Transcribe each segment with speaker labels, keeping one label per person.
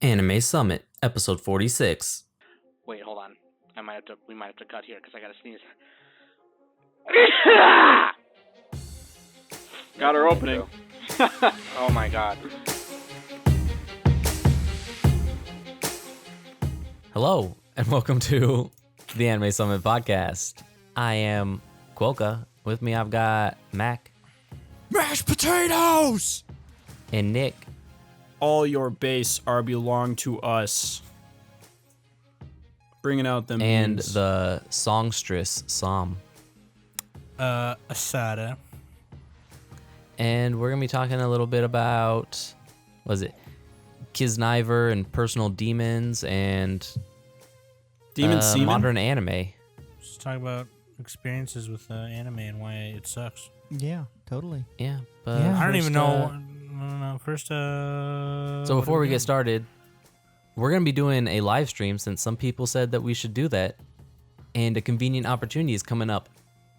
Speaker 1: Anime Summit, episode 46.
Speaker 2: Wait, hold on. We might have to cut here because I gotta sneeze.
Speaker 3: Got her opening.
Speaker 2: Oh my god.
Speaker 1: Hello, and welcome to the Anime Summit podcast. I am Quokka. With me, I've got Mac
Speaker 4: Mashed potatoes!
Speaker 1: and Nick.
Speaker 3: All your base are belong to us. Bringing out them
Speaker 1: And
Speaker 3: memes.
Speaker 1: the songstress, Som.
Speaker 4: Asada.
Speaker 1: And we're going to be talking a little bit about, Kiznaiver and personal demons and
Speaker 3: Demon semen?
Speaker 1: modern anime.
Speaker 4: Just talk about experiences with anime and why it sucks.
Speaker 5: Yeah, totally.
Speaker 1: Yeah, but
Speaker 5: Yeah.
Speaker 4: I don't even
Speaker 1: first,
Speaker 4: know. First,
Speaker 1: So before we get started, we're going to be doing a live stream since some people said that we should do that. And a convenient opportunity is coming up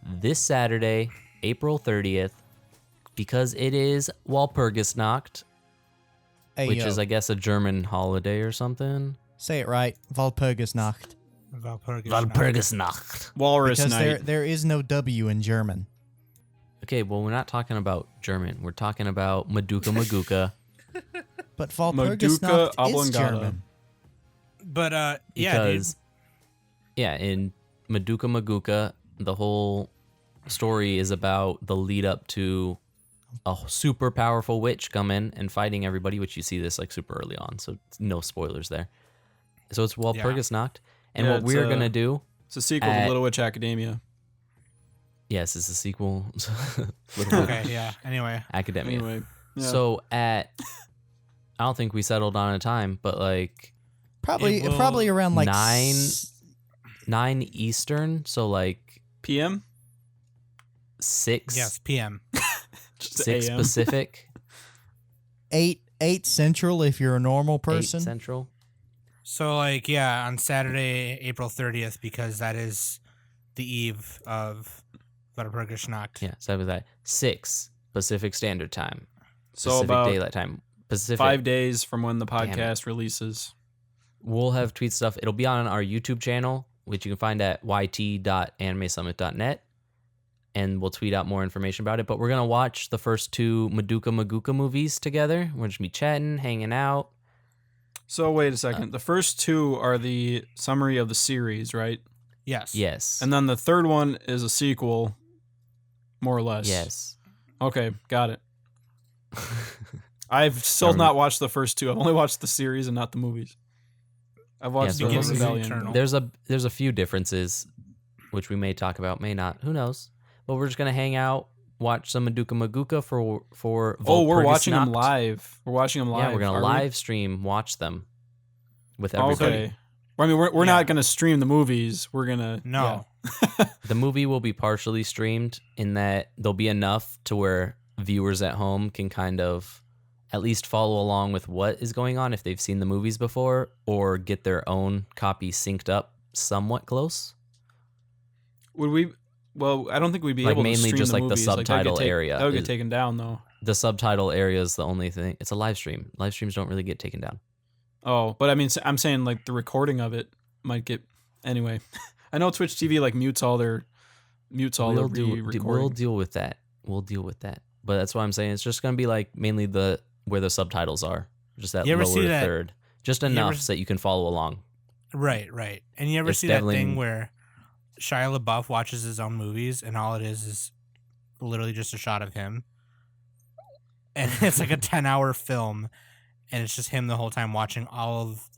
Speaker 1: this Saturday, April 30th, because it is Walpurgisnacht, which is, I guess, a German holiday or something.
Speaker 5: Say it right. Walpurgisnacht.
Speaker 1: Walpurgisnacht.
Speaker 3: Walrus
Speaker 5: Because
Speaker 3: night.
Speaker 5: there is no W in German.
Speaker 1: Okay, well, we're not talking about German. We're talking about Madoka Maguka.
Speaker 5: But Walpurgisnacht is
Speaker 3: oblongata.
Speaker 5: German.
Speaker 4: But
Speaker 1: Because, in Madoka Maguka, the whole story is about the lead up to a super powerful witch coming and fighting everybody, which you see this like super early on, so no spoilers there. So it's Walpurgisnacht, and
Speaker 3: Yeah,
Speaker 1: what we're gonna do,
Speaker 3: It's a sequel to Little Witch Academia.
Speaker 1: yes, it's a sequel.
Speaker 4: Okay, yeah. Anyway,
Speaker 1: Academia.
Speaker 3: Anyway. Yeah.
Speaker 1: So I don't think we settled on a time, but like
Speaker 5: Probably
Speaker 4: It will-
Speaker 5: probably around like
Speaker 1: 9 Eastern, so like
Speaker 3: PM?
Speaker 1: 6
Speaker 4: yes, PM.
Speaker 3: Just
Speaker 1: 6
Speaker 3: AM.
Speaker 1: Pacific,
Speaker 5: 8 Central if you're a normal
Speaker 1: 8
Speaker 5: person.
Speaker 1: Central.
Speaker 4: So, on Saturday, April 30th, because that is the eve of Walpurgisnacht.
Speaker 1: Yeah, so with that 6 Pacific Standard Time.
Speaker 3: So
Speaker 1: Pacific
Speaker 3: about
Speaker 1: Daylight Time. Pacific.
Speaker 3: 5 days from when the
Speaker 1: Damn it.
Speaker 3: podcast releases.
Speaker 1: We'll have tweet stuff. It'll be on our YouTube channel, which you can find at yt.animesummit.net. And we'll tweet out more information about it. But we're going to watch the first 2 Madoka Maguka movies together. We're just going to be chatting, hanging out.
Speaker 3: So wait a second. The first 2 are the summary of the series, right?
Speaker 4: Yes.
Speaker 1: Yes.
Speaker 3: And then the third one is a sequel, more or less.
Speaker 1: Yes.
Speaker 3: Okay, got it. I've still not watched the first 2. I've only watched the series and not the movies. I've watched
Speaker 1: Yeah,
Speaker 3: the
Speaker 1: so
Speaker 4: Beginning
Speaker 3: Rebellion.
Speaker 4: Eternal.
Speaker 1: There's a few differences, which we may talk about, may not. Who knows? But we're just going to hang out, watch some Madoka Maguka for
Speaker 3: Oh, we're watching them
Speaker 1: Walpurgisnacht.
Speaker 3: live. We're watching them live.
Speaker 1: Yeah, we're going
Speaker 3: are
Speaker 1: to
Speaker 3: we?
Speaker 1: live stream, watch them with everybody.
Speaker 3: Okay. Well, I mean, we're not going to stream the movies. We're going to...
Speaker 4: No.
Speaker 1: The movie will be partially streamed in that there'll be enough to where viewers at home can kind of at least follow along with what is going on if they've seen the movies before or get their own copy synced up somewhat close.
Speaker 3: Would we... Well, I don't think we'd be
Speaker 1: Like,
Speaker 3: able to
Speaker 1: mainly
Speaker 3: stream
Speaker 1: just,
Speaker 3: the
Speaker 1: like, the
Speaker 3: movies. That'd get
Speaker 1: subtitle area
Speaker 3: That would get
Speaker 1: is-
Speaker 3: taken down, though.
Speaker 1: The subtitle area is the only thing. It's a live stream. Live streams don't really get taken down.
Speaker 3: Oh, but I mean, I'm saying, like, the recording of it might get... Anyway. I know Twitch TV, like, mutes all their
Speaker 1: We'll
Speaker 3: re-recording.
Speaker 1: deal with that. We'll deal with that. But that's why I'm saying it's just going to be like mainly where the subtitles are. Just that
Speaker 4: You ever
Speaker 1: lower
Speaker 4: see that-
Speaker 1: third. Just
Speaker 4: you ever
Speaker 1: enough
Speaker 4: s-
Speaker 1: so that you can follow along.
Speaker 4: Right. And you ever
Speaker 1: It's
Speaker 4: see that
Speaker 1: definitely-
Speaker 4: thing where Shia LaBeouf watches his own movies and all it is literally just a shot of him? And it's like a 10-hour film and it's just him the whole time watching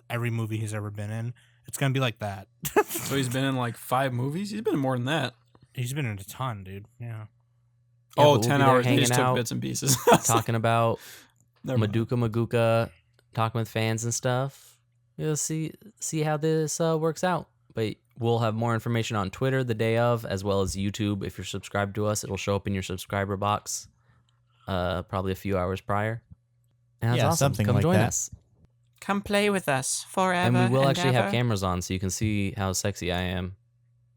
Speaker 4: every movie he's ever been in. It's going to be like that.
Speaker 3: So he's been in, like, 5 movies? He's been in more than that.
Speaker 4: He's been in a ton, dude. Yeah.
Speaker 1: Yeah,
Speaker 3: Oh,
Speaker 1: but we'll
Speaker 3: 10
Speaker 1: be there
Speaker 3: hours. They
Speaker 1: hanging
Speaker 3: just took
Speaker 1: out,
Speaker 3: bits and pieces.
Speaker 1: talking about
Speaker 3: Never mind.
Speaker 1: Madoka Maguka, talking with fans and stuff. We'll see how this works out. But we'll have more information on Twitter the day of, as well as YouTube. If you're subscribed to us, it'll show up in your subscriber box probably a few hours prior. And that's
Speaker 5: Yeah,
Speaker 1: awesome.
Speaker 5: something
Speaker 1: Come
Speaker 5: like
Speaker 1: join
Speaker 5: that.
Speaker 1: us.
Speaker 2: Come play with us forever.
Speaker 1: And we will actually have
Speaker 2: ever.
Speaker 1: cameras on so you can see how sexy I am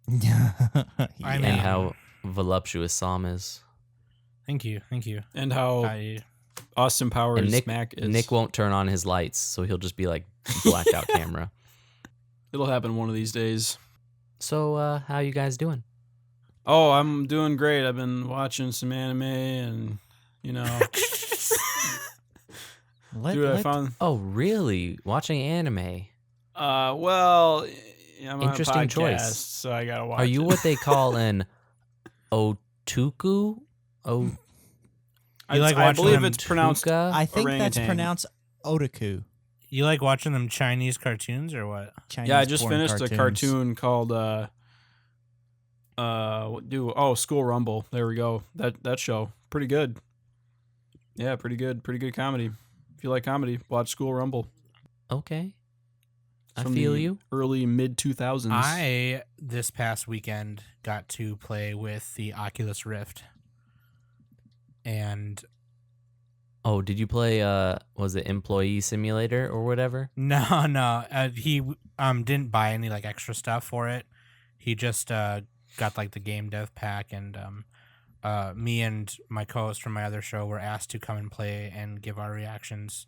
Speaker 4: I mean-
Speaker 1: and how voluptuous Sam is.
Speaker 4: Thank you.
Speaker 3: And how
Speaker 4: I
Speaker 3: Austin Powers
Speaker 1: And
Speaker 3: Mac is.
Speaker 1: Nick won't turn on his lights, so he'll just be like blacked out camera.
Speaker 3: It'll happen one of these days.
Speaker 1: So, how you guys doing?
Speaker 3: Oh, I'm doing great. I've been watching some anime and, you know. Dude, I found.
Speaker 1: Oh, really? Watching anime?
Speaker 3: Well, I'm
Speaker 1: Interesting
Speaker 3: on a podcast,
Speaker 1: choice.
Speaker 3: so I gotta watch.
Speaker 1: Are you
Speaker 3: it.
Speaker 1: what they call an otaku? Oh,
Speaker 3: I,
Speaker 4: You like
Speaker 3: I
Speaker 4: watching
Speaker 3: believe
Speaker 4: them
Speaker 3: it's pronounced.
Speaker 5: I think that's
Speaker 3: Orangutan.
Speaker 5: pronounced otaku.
Speaker 4: You like watching them Chinese cartoons or what?
Speaker 5: Chinese
Speaker 3: Yeah, I just
Speaker 5: porn
Speaker 3: finished
Speaker 5: cartoons.
Speaker 3: a cartoon called School Rumble. There we go. That show pretty good. Yeah, pretty good comedy. If you like comedy, watch School Rumble.
Speaker 1: okay. I
Speaker 3: From
Speaker 1: feel
Speaker 3: the
Speaker 1: you.
Speaker 3: Early mid 2000s.
Speaker 4: I this past weekend got to play with the Oculus Rift, and
Speaker 1: Oh, did you play? Was it Employee Simulator or whatever?
Speaker 4: no, he didn't buy any like extra stuff for it. He just got like the game dev pack, and me and my co-host from my other show were asked to come and play and give our reactions.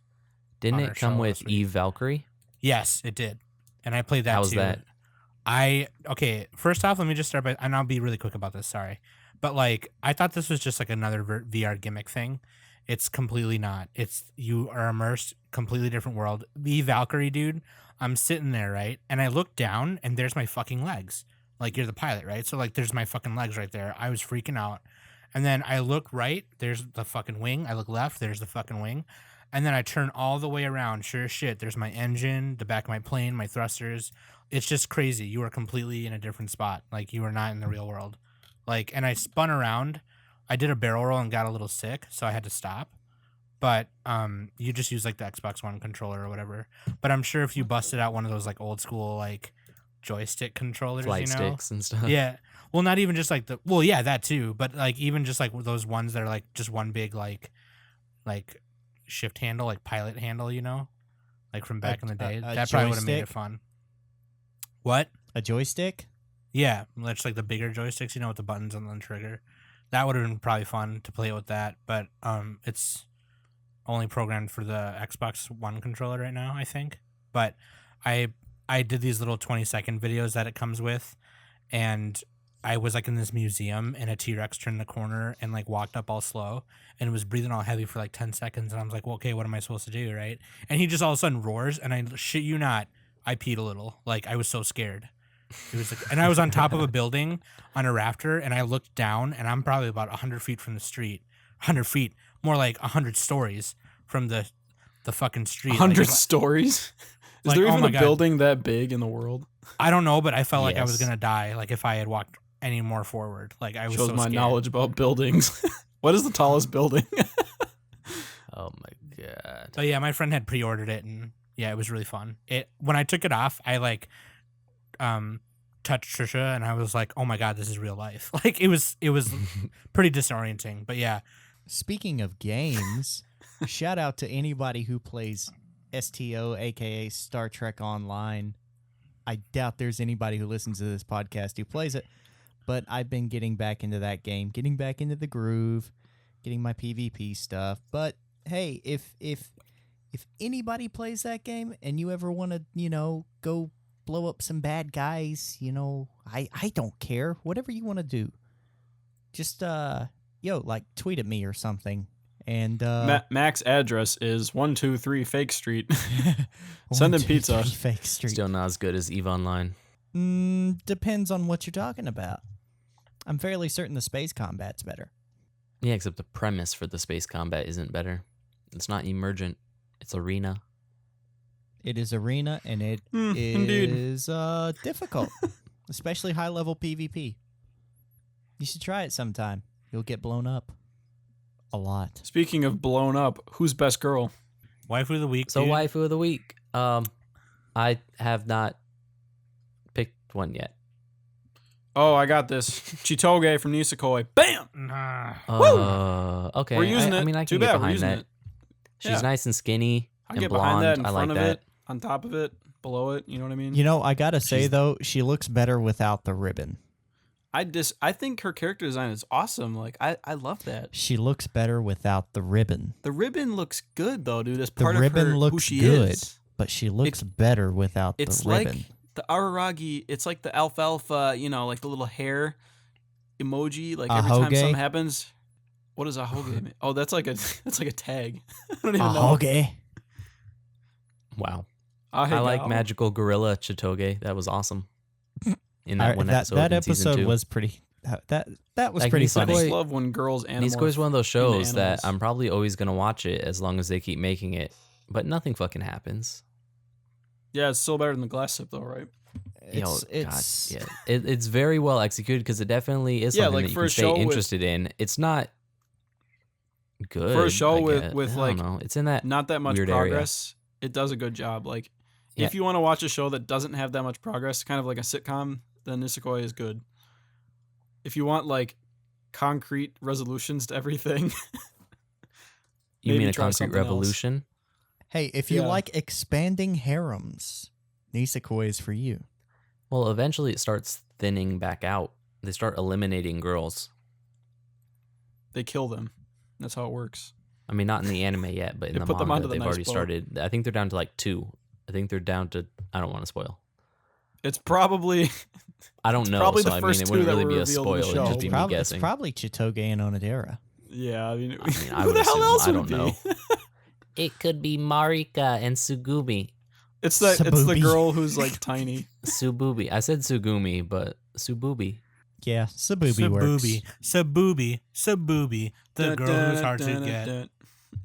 Speaker 1: Didn't
Speaker 4: On
Speaker 1: it
Speaker 4: our
Speaker 1: come
Speaker 4: show
Speaker 1: with
Speaker 4: last week.
Speaker 1: Eve Valkyrie?
Speaker 4: Yes, it did, and I played that
Speaker 1: How was
Speaker 4: too.
Speaker 1: that?
Speaker 4: Okay. First off, let me just start by, and I'll be really quick about this. Sorry, but like I thought this was just like another VR gimmick thing. It's completely not. It's you are immersed, completely different world. The Valkyrie dude, I'm sitting there right, and I look down, and there's my fucking legs. Like you're the pilot, right? So like there's my fucking legs right there. I was freaking out, and then I look right, there's the fucking wing. I look left, there's the fucking wing. And then I turn all the way around. Sure as shit, there's my engine, the back of my plane, my thrusters. It's just crazy. You are completely in a different spot. Like you are not in the real world. Like, and I spun around. I did a barrel roll and got a little sick, so I had to stop. But you just use like the Xbox One controller or whatever. But I'm sure if you busted out one of those like old school like joystick controllers,
Speaker 1: Flight
Speaker 4: you know,
Speaker 1: sticks and stuff.
Speaker 4: yeah. Well, not even just like yeah, that too. But like even just like those ones that are like just one big like shift handle, like pilot handle, you know, like from back in the day.
Speaker 5: a
Speaker 4: That probably would have made it
Speaker 5: joystick?
Speaker 4: fun. What?
Speaker 5: A joystick?
Speaker 4: Yeah, that's like the bigger joysticks, you know, with the buttons on the trigger. That would have been probably fun to play with that, but it's only programmed for the Xbox One controller right now, I think. But I did these little 20-second videos that it comes with, and I was like in this museum, and a T-Rex turned the corner and like walked up all slow, and was breathing all heavy for like 10 seconds, and I was like, well, okay, what am I supposed to do, right? And he just all of a sudden roars, and I shit you not, I peed a little. Like I was so scared. It was like, and I was on top of a building on a rafter, and I looked down, and I'm probably about 100 feet from the street. 100 feet, more like 100 stories from the fucking street.
Speaker 3: 100
Speaker 4: Like,
Speaker 3: stories? Is
Speaker 4: like,
Speaker 3: there
Speaker 4: oh
Speaker 3: even
Speaker 4: my
Speaker 3: a
Speaker 4: God.
Speaker 3: building that big in the world?
Speaker 4: I don't know, but I felt like I was
Speaker 1: Yes.
Speaker 4: gonna die. Like if I had walked any more forward, like I was
Speaker 3: Shows
Speaker 4: so
Speaker 3: my
Speaker 4: scared.
Speaker 3: knowledge about buildings. What is the tallest building?
Speaker 1: Oh my god.
Speaker 4: But yeah, my friend had pre-ordered it, and yeah, it was really fun. It when I took it off, I like touched Trisha, and I was like, oh my God, this is real life. Like it was pretty disorienting. But yeah,
Speaker 5: Speaking of games, shout out to anybody who plays STO, aka Star Trek Online. I doubt there's anybody who listens to this podcast who plays it, but I've been getting back into that game, getting back into the groove, getting my PvP stuff. But hey, if anybody plays that game and you ever want to, go blow up some bad guys, I don't care. Whatever you want to do. Just tweet at me or something. And
Speaker 3: Mac's address is 123 Fake Street. Send him
Speaker 5: 1, 2,
Speaker 3: pizza.
Speaker 5: 3 Fake Street.
Speaker 1: Still not as good as EVE Online.
Speaker 5: Depends on what you're talking about. I'm fairly certain the space combat's better.
Speaker 1: Yeah, except the premise for the space combat isn't better. It's not emergent. It's arena.
Speaker 5: It is arena, and it
Speaker 3: indeed.
Speaker 5: is difficult, especially high-level PvP. You should try it sometime. You'll get blown up. A lot.
Speaker 3: Speaking of blown up, who's best girl?
Speaker 4: waifu of the week.
Speaker 1: So
Speaker 4: dude.
Speaker 1: waifu of the week. I have not picked one yet.
Speaker 3: Oh, I got this. Chitoge from Nisekoi. Bam!
Speaker 4: Nah.
Speaker 1: Okay.
Speaker 3: We're using
Speaker 1: I
Speaker 3: it.
Speaker 1: mean, I
Speaker 3: Too
Speaker 1: can get
Speaker 3: bad we're
Speaker 1: behind
Speaker 3: using
Speaker 1: that.
Speaker 3: it.
Speaker 1: She's
Speaker 3: Yeah.
Speaker 1: nice and skinny
Speaker 3: I
Speaker 1: and
Speaker 3: get
Speaker 1: blonde.
Speaker 3: behind that, in
Speaker 1: I
Speaker 3: front
Speaker 1: like
Speaker 3: of
Speaker 1: that.
Speaker 3: it, on top of it, below it. You know what I mean?
Speaker 5: I gotta say
Speaker 1: She's-
Speaker 5: though, she looks better without the ribbon.
Speaker 3: I think her character design is awesome. Like I love that.
Speaker 5: She looks better without the ribbon.
Speaker 3: The ribbon looks good though, dude. As
Speaker 5: The
Speaker 3: part
Speaker 5: ribbon
Speaker 3: of her, who
Speaker 5: looks
Speaker 3: she
Speaker 5: good,
Speaker 3: is.
Speaker 5: but she looks better without the
Speaker 3: It's
Speaker 5: ribbon.
Speaker 3: like the Araragi. It's like the alfalfa. You know, like the little hair emoji. Like every time
Speaker 5: Ahoge?
Speaker 3: something happens. What is ahoge mean? Oh, that's like a tag. I don't even know.
Speaker 5: Ahoge.
Speaker 1: Wow.
Speaker 3: Ahegao.
Speaker 1: I like Magical Gorilla Chitoge. That was awesome. In that one episode.
Speaker 5: That
Speaker 1: in season
Speaker 5: episode
Speaker 1: 2.
Speaker 5: was pretty. That was
Speaker 1: Like
Speaker 5: pretty
Speaker 3: I
Speaker 5: funny.
Speaker 3: just love when girls animals.
Speaker 1: Nisekoi is one of those shows that
Speaker 3: animals.
Speaker 1: I'm probably always gonna watch it as long as they keep making it, but nothing fucking happens.
Speaker 3: Yeah, it's still better than the glass sip though, right?
Speaker 5: It's
Speaker 1: God, yeah. It's very well executed because it definitely is
Speaker 3: Yeah,
Speaker 1: something
Speaker 3: like
Speaker 1: that you
Speaker 3: for
Speaker 1: can
Speaker 3: a
Speaker 1: stay
Speaker 3: show with-
Speaker 1: interested in. It's not good
Speaker 3: For a show
Speaker 1: I
Speaker 3: with-
Speaker 1: guess.
Speaker 3: with,
Speaker 1: I
Speaker 3: like,
Speaker 1: don't know. It's in that
Speaker 3: Not that much
Speaker 1: weird area.
Speaker 3: progress. It does a good job. Like
Speaker 1: Yeah.
Speaker 3: if you want to watch a show that doesn't have that much progress, kind of like a sitcom, then Nisekoi is good. If you want like concrete resolutions to everything,
Speaker 1: You
Speaker 3: maybe
Speaker 1: mean a
Speaker 3: try
Speaker 1: concrete
Speaker 3: something else.
Speaker 1: revolution?
Speaker 5: Hey, if you
Speaker 3: Yeah.
Speaker 5: like expanding harems, Nisekoi is for you.
Speaker 1: Well, eventually it starts thinning back out. They start eliminating girls.
Speaker 3: they kill them. That's how it works.
Speaker 1: I mean, not in the anime yet, but in
Speaker 3: They
Speaker 1: the
Speaker 3: put them
Speaker 1: manga,
Speaker 3: onto the
Speaker 1: they've
Speaker 3: nice
Speaker 1: already
Speaker 3: boat.
Speaker 1: started. I think they're down to like 2. I think they're down to. I don't want to spoil.
Speaker 3: It's probably
Speaker 1: I don't know.
Speaker 3: probably
Speaker 1: so
Speaker 3: the
Speaker 1: I
Speaker 3: first
Speaker 1: mean, it
Speaker 3: 2
Speaker 1: wouldn't
Speaker 3: that
Speaker 1: really
Speaker 3: were
Speaker 1: be a
Speaker 3: revealed in the
Speaker 1: spoil. It'd
Speaker 3: show.
Speaker 1: just be me
Speaker 5: It's
Speaker 1: guessing.
Speaker 5: probably Chitoge and Onodera.
Speaker 3: yeah. I mean,
Speaker 1: I
Speaker 3: who
Speaker 1: would
Speaker 3: the hell
Speaker 1: assume.
Speaker 3: else
Speaker 1: I
Speaker 3: would
Speaker 1: don't
Speaker 3: it be?
Speaker 1: know. It could be Marika and Sugumi.
Speaker 3: It's the
Speaker 5: Sabubi.
Speaker 3: girl who's like tiny.
Speaker 1: Sububi. I said Sugumi, but Sububi.
Speaker 5: Yeah, Sabubi works.
Speaker 4: Sabubi, the girl who's hard to get.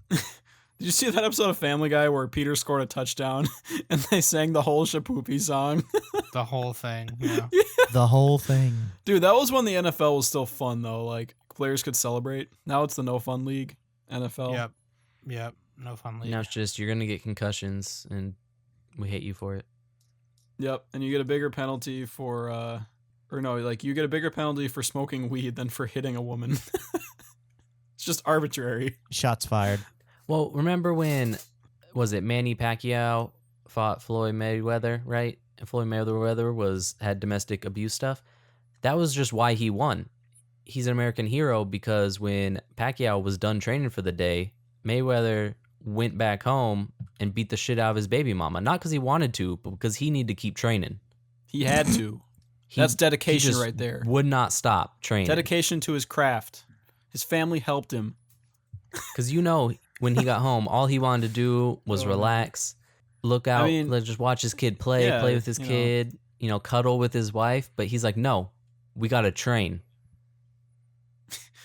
Speaker 3: Did you see that episode of Family Guy where Peter scored a touchdown and they sang the whole Shipoopi song?
Speaker 4: The whole thing. Yeah.
Speaker 5: The whole thing.
Speaker 3: Dude, that was when the NFL was still fun though. Like players could celebrate. Now it's the no fun league NFL.
Speaker 4: Yep. No fun league.
Speaker 1: Now it's just you're gonna get concussions, and we hate you for it.
Speaker 3: Yep, and you get a bigger penalty for or no, like you get a bigger penalty for smoking weed than for hitting a woman. It's just arbitrary.
Speaker 5: Shots fired.
Speaker 1: Well, remember when was it Manny Pacquiao fought Floyd Mayweather, right? And Floyd Mayweather had domestic abuse stuff. That was just why he won. He's an American hero because when Pacquiao was done training for the day, Mayweather went back home and beat the shit out of his baby mama. Not because he wanted to, but because he needed to keep training.
Speaker 3: He had to.
Speaker 1: He-
Speaker 3: That's
Speaker 1: he
Speaker 3: dedication
Speaker 1: just
Speaker 3: right there.
Speaker 1: Would not stop training.
Speaker 3: Dedication to his craft. His family helped him.
Speaker 1: Because when he got home, all he wanted to do was
Speaker 3: Oh,
Speaker 1: relax, look out,
Speaker 3: mean,
Speaker 1: just watch his kid play,
Speaker 3: yeah,
Speaker 1: play with his
Speaker 3: you know.
Speaker 1: kid, cuddle with his wife. But he's like, no, we got to train.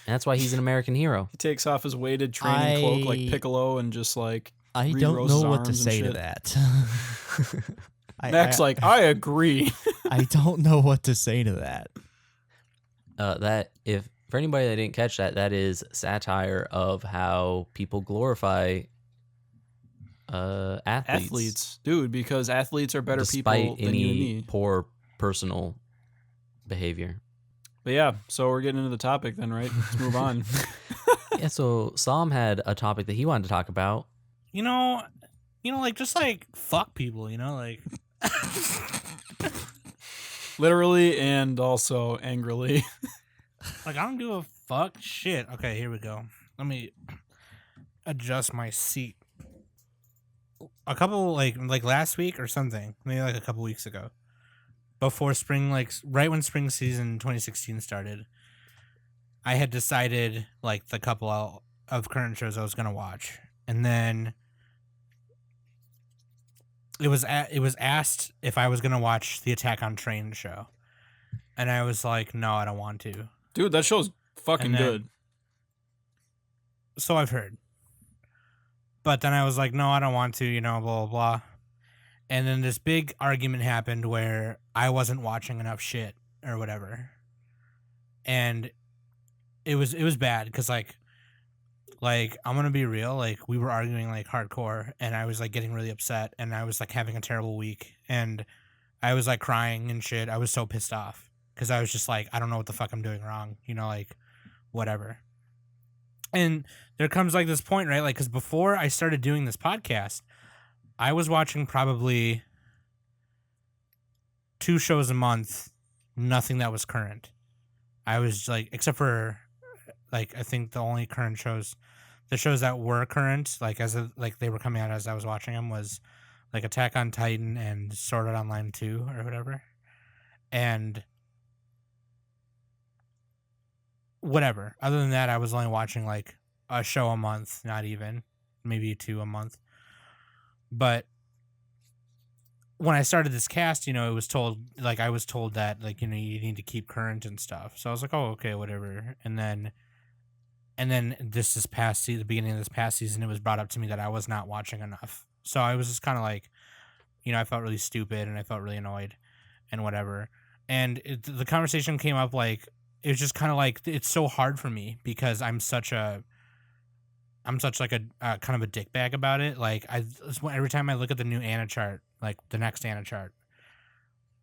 Speaker 1: And that's why he's an American hero.
Speaker 3: He takes off his weighted training cloak like
Speaker 5: I-
Speaker 3: Piccolo and just like
Speaker 5: I
Speaker 3: Reed
Speaker 5: don't
Speaker 3: Rose's
Speaker 5: know what to
Speaker 3: arms and
Speaker 5: say to
Speaker 3: shit.
Speaker 5: that.
Speaker 3: Max like, I agree.
Speaker 5: I don't know what to say to that.
Speaker 1: For anybody that didn't catch that, that is satire of how people glorify athletes.
Speaker 3: Dude, because athletes are better
Speaker 1: despite
Speaker 3: people than you and
Speaker 1: any
Speaker 3: me.
Speaker 1: poor personal behavior.
Speaker 3: But yeah, so we're getting into the topic then, right? Let's move on.
Speaker 1: Yeah, so Sam had a topic that he wanted to talk about.
Speaker 4: Like just like fuck people, like
Speaker 3: Literally and also angrily.
Speaker 4: like I don't give a fuck shit. Okay, here we go. Let me adjust my seat. A couple like last week or something, maybe like a couple weeks ago, before spring, like right when spring season 2016 started, I had decided like the couple of current shows I was gonna watch, and then it was asked if I was gonna watch the Attack on Train show, and I was like, no, I don't want to.
Speaker 3: Dude, that show's fucking
Speaker 4: And then-
Speaker 3: good.
Speaker 4: So I've heard. But then I was like, no, I don't want to, blah, blah, blah. And then this big argument happened where I wasn't watching enough shit or whatever. And it was bad because like I'm going to be real, like we were arguing like hardcore and I was like getting really upset and I was like having a terrible week and I was like crying and shit. I was so pissed off because I was just like, I don't know what the fuck I'm doing wrong, like whatever. And there comes like this point, right? Like, because before I started doing this podcast, I was watching probably 2 shows a month, nothing that was current. I was like, except for like I think the only current shows, the shows that were current, like like they were coming out as I was watching them, was like Attack on Titan and Sword Art Online 2 or whatever, and whatever. Other than that, I was only watching like a show a month, not even, maybe 2 a month. But when I started this cast, it was told, like, I was told that, like, you need to keep current and stuff. So I was like, oh, okay, whatever. And then the beginning of this past season, it was brought up to me that I was not watching enough. So I was just kind of like, I felt really stupid and I felt really annoyed and whatever. And the conversation came up, like, it was just kind of like, it's so hard for me because I'm such like a kind of a dickbag about it. Like, every time I look at the new Anna chart, like the next Anna chart,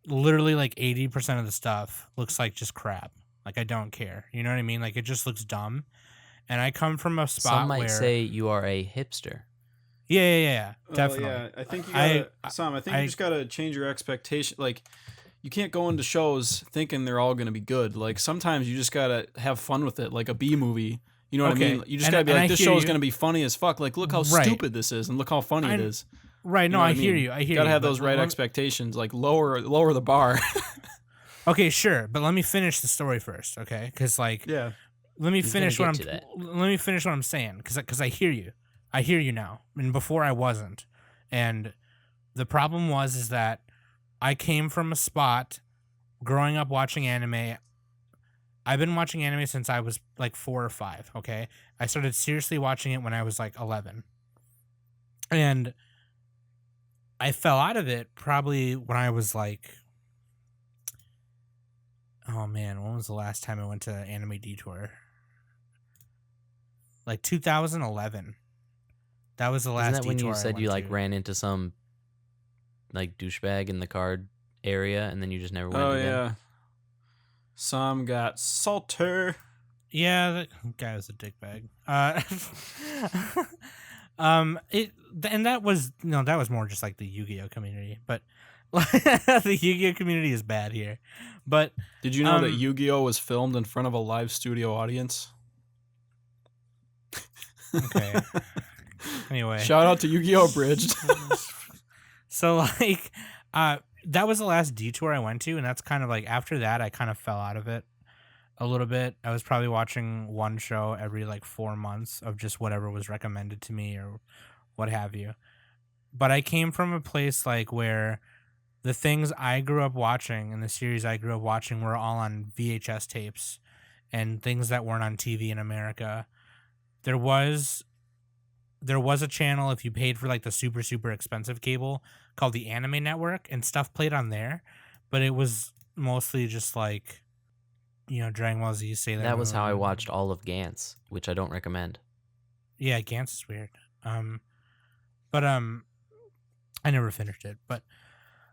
Speaker 4: literally like 80% of the stuff looks like just crap. Like, I don't care. You know what I mean? Like, it just looks dumb. And I come from a spot
Speaker 1: Some might
Speaker 4: where,
Speaker 1: say you are a hipster.
Speaker 4: yeah,
Speaker 3: Oh,
Speaker 4: definitely.
Speaker 3: yeah, I think you gotta, Sam. I think you just gotta change your expectation. Like, you can't go into shows thinking they're all gonna be good. Like, sometimes you just gotta have fun with it, like a B movie. You know what I mean? You just gotta be like, this show is gonna be funny as fuck. Like, look how stupid this is, and look how funny it is.
Speaker 4: Right?
Speaker 3: You
Speaker 4: No,
Speaker 3: know what
Speaker 4: I
Speaker 3: I
Speaker 4: hear
Speaker 3: mean?
Speaker 4: you. I hear you.
Speaker 3: Gotta have those right expectations. Like, lower the bar.
Speaker 4: Okay, sure, but let me finish the story first, okay? Because like,
Speaker 3: Yeah.
Speaker 4: let me
Speaker 1: He's
Speaker 4: finish
Speaker 1: gonna
Speaker 4: what
Speaker 1: get to that.
Speaker 4: let me finish what I'm saying, because I hear you. I hear you now, and before I wasn't. And the problem is that I came from a spot growing up watching anime. I've been watching anime since I was like 4 or 5, okay? I started seriously watching it when I was like 11. And I fell out of it probably when I was like, oh man, when was the last time I went to Anime Detour? Like 2011. That was the last
Speaker 1: Isn't that when
Speaker 4: detour
Speaker 1: you
Speaker 4: I
Speaker 1: said
Speaker 4: went
Speaker 1: you like
Speaker 4: to.
Speaker 1: ran into some like douchebag in the card area and then you just never went
Speaker 3: Oh
Speaker 1: again?
Speaker 3: yeah. Some got salter.
Speaker 4: Yeah, that guy was a dickbag. And that was more just like the Yu-Gi-Oh community, but the Yu-Gi-Oh community is bad here. But
Speaker 3: Did you know that Yu-Gi-Oh was filmed in front of a live studio audience?
Speaker 4: okay. Anyway,
Speaker 3: Shout out to Yu-Gi-Oh Abridged.
Speaker 4: so like, that was the last detour I went to, and that's kind of like after that I kind of fell out of it a little bit. I was probably watching one show every like 4 months of just whatever was recommended to me or what have you. But I came from a place like where the things I grew up watching and the series I grew up watching were all on VHS tapes and things that weren't on TV in America. There was a channel, if you paid for like the super, super expensive cable, called the Anime Network, and stuff played on there, but it was mostly just like, Dragon Ball Z, Sailor
Speaker 1: That was how I
Speaker 4: Moon.
Speaker 1: watched all of Gantz, which I don't recommend.
Speaker 4: Yeah, Gantz is weird. But I never finished it. But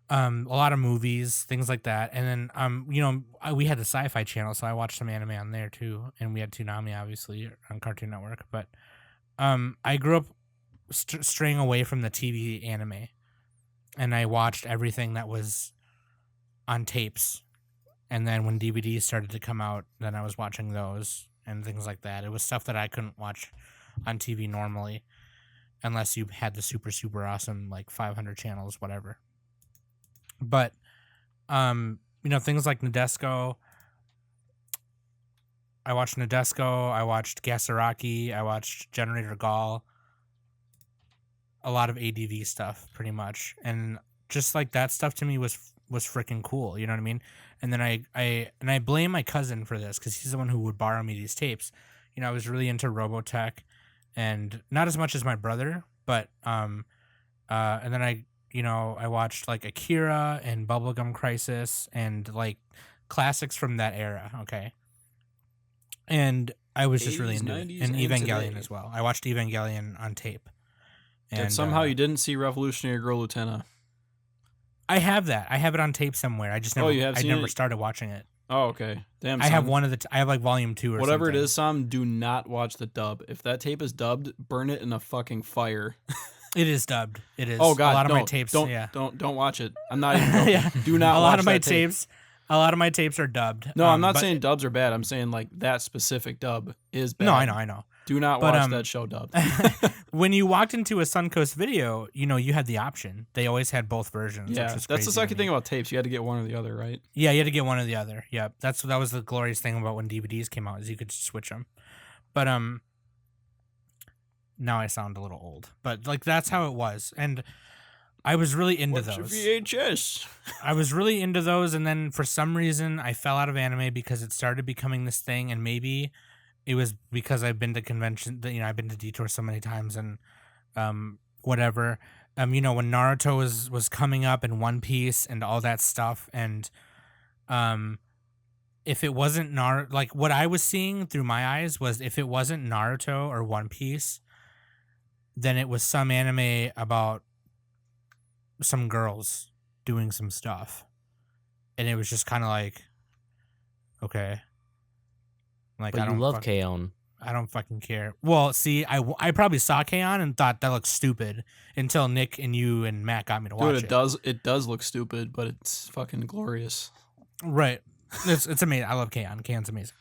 Speaker 4: a lot of movies, things like that, and then we had the Sci-Fi Channel, so I watched some anime on there too, and we had Toonami obviously on Cartoon Network. But I grew up straying away from the TV anime, and I watched everything that was on tapes. And then when DVDs started to come out, then I was watching those and things like that. It was stuff that I couldn't watch on TV normally unless you had the super, super awesome, like 500 channels, whatever. But, things like Nadesco. I watched Nadesco. I watched Gasaraki. I watched Generator Gall. A lot of ADV stuff, pretty much. And just like that stuff to me was freaking cool. You know what I mean? And then I blame my cousin for this because he's the one who would borrow me these tapes. I was really into Robotech, and not as much as my brother, but and then I watched like Akira and Bubblegum Crisis and like classics from that era. Okay, and I was just really
Speaker 3: 80s,
Speaker 4: into it,
Speaker 3: 90s,
Speaker 4: and
Speaker 3: and
Speaker 4: Evangelion
Speaker 3: today.
Speaker 4: as well. I watched Evangelion on tape.
Speaker 3: And somehow you didn't see Revolutionary Girl Utena.
Speaker 4: I have that. I have it on tape somewhere. I just never.
Speaker 3: You have
Speaker 4: I
Speaker 3: seen
Speaker 4: never
Speaker 3: it?
Speaker 4: started watching it.
Speaker 3: Oh, okay. Damn.
Speaker 4: I have
Speaker 3: Sam.
Speaker 4: one of I have like volume 2 or
Speaker 3: Whatever
Speaker 4: something.
Speaker 3: it is, Sam, do not watch the dub. If that tape is dubbed, burn it in a fucking fire.
Speaker 4: It is dubbed. It is.
Speaker 3: Oh God,
Speaker 4: a lot of
Speaker 3: no,
Speaker 4: my tapes.
Speaker 3: Don't
Speaker 4: yeah.
Speaker 3: don't watch it. I'm not even joking.
Speaker 4: Yeah.
Speaker 3: Do not.
Speaker 4: A lot
Speaker 3: watch
Speaker 4: of my
Speaker 3: that tape.
Speaker 4: tapes. A lot of my tapes are dubbed.
Speaker 3: No, I'm not saying dubs are bad. I'm saying like that specific dub is bad.
Speaker 4: No, I know.
Speaker 3: Do not watch that show dubbed.
Speaker 4: When you walked into a Suncoast video, you had the option. They always had both versions.
Speaker 3: Yeah, that's the sucky thing about tapes. You had to get one or the other, right?
Speaker 4: Yeah, you had to get one or the other. Yeah, that was the glorious thing about when DVDs came out is you could switch them. But now I sound a little old. But like that's how it was, and I was really into those.
Speaker 3: VHS.
Speaker 4: I was really into those, and then for some reason I fell out of anime because it started becoming this thing, and maybe it was because I've been to convention. I've been to Detour so many times, and whatever. When Naruto was coming up and One Piece and all that stuff, and if it wasn't Naruto, like what I was seeing through my eyes was if it wasn't Naruto or One Piece, then it was some anime about some girls doing some stuff, and it was just kind of like, okay, like
Speaker 1: But
Speaker 4: I don't
Speaker 1: you love K-On!
Speaker 4: I don't fucking care. Well, see, I probably saw K-On! And thought that looked stupid until Nick and you and Matt got me to watch it.
Speaker 3: It does look stupid, but it's fucking glorious.
Speaker 4: Right, it's amazing. I love K-On! K-On's amazing.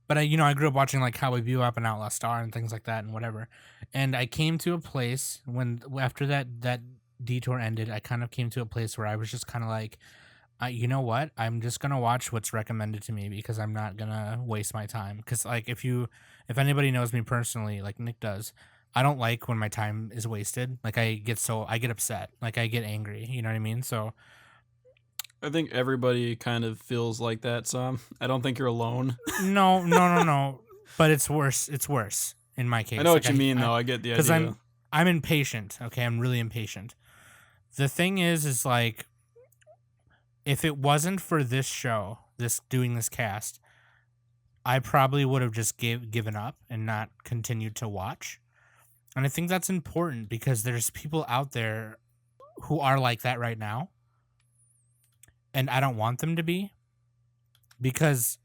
Speaker 4: But I grew up watching like Cowboy Bebop and Outlaw Star and things like that and whatever. And I came to a place after that detour ended, I kind of came to a place where I was just kind of like, you know what? I'm just gonna watch what's recommended to me because I'm not gonna waste my time. Because like if anybody knows me personally, like Nick does, I don't like when my time is wasted. Like I get upset, like I get angry. You know what I mean? So.
Speaker 3: I think everybody kind of feels like that, Sam. I don't think you're alone.
Speaker 4: No. But it's worse. It's worse in my case.
Speaker 3: I know what you mean, though. I get the idea.
Speaker 4: Because I'm impatient. Okay, I'm really impatient. The thing is like, if it wasn't for this show, doing this cast, I probably would have just given up and not continued to watch. And I think that's important because there's people out there who are like that right now. And I don't want them to be, because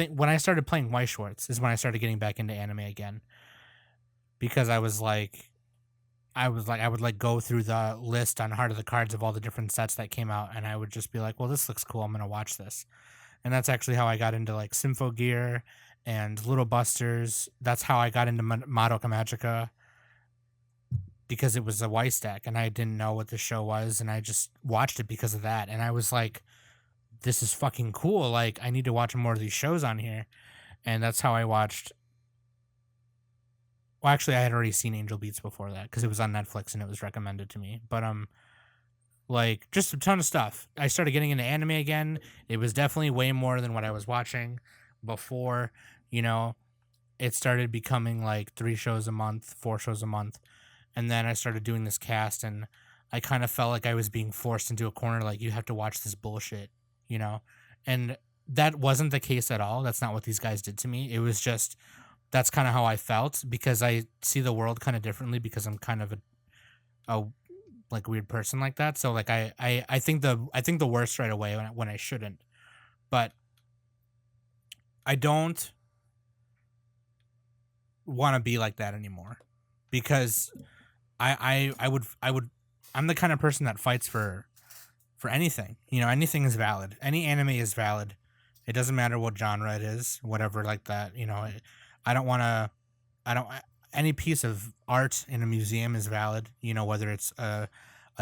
Speaker 4: when I started playing White Shorts is when I started getting back into anime again, because I would go through the list on Heart of the Cards of all the different sets that came out, and I would just be like, well, this looks cool, I'm gonna watch this. And that's actually how I got into like Sympho Gear and Little Busters. That's how I got into Madoka Magica, because it was a Y stack and I didn't know what the show was, and I just watched it because of that. And I was like, this is fucking cool. Like, I need to watch more of these shows on here. And that's how I watched. Well, actually, I had already seen Angel Beats before that because it was on Netflix and it was recommended to me. But like just a ton of stuff. I started getting into anime again. It was definitely way more than what I was watching before. It started becoming like 3 shows a month, 4 shows a month. And then I started doing this cast, and I kind of felt like I was being forced into a corner, like, you have to watch this bullshit, And that wasn't the case at all. That's not what these guys did to me. It was just, that's kind of how I felt, because I see the world kind of differently, because I'm kind of a like weird person like that. So like I think the worst right away when I shouldn't. But I don't want to be like that anymore, because I'm the kind of person that fights for anything. Anything is valid. Any anime is valid. It doesn't matter what genre it is, whatever like that. Any piece of art in a museum is valid. Whether it's a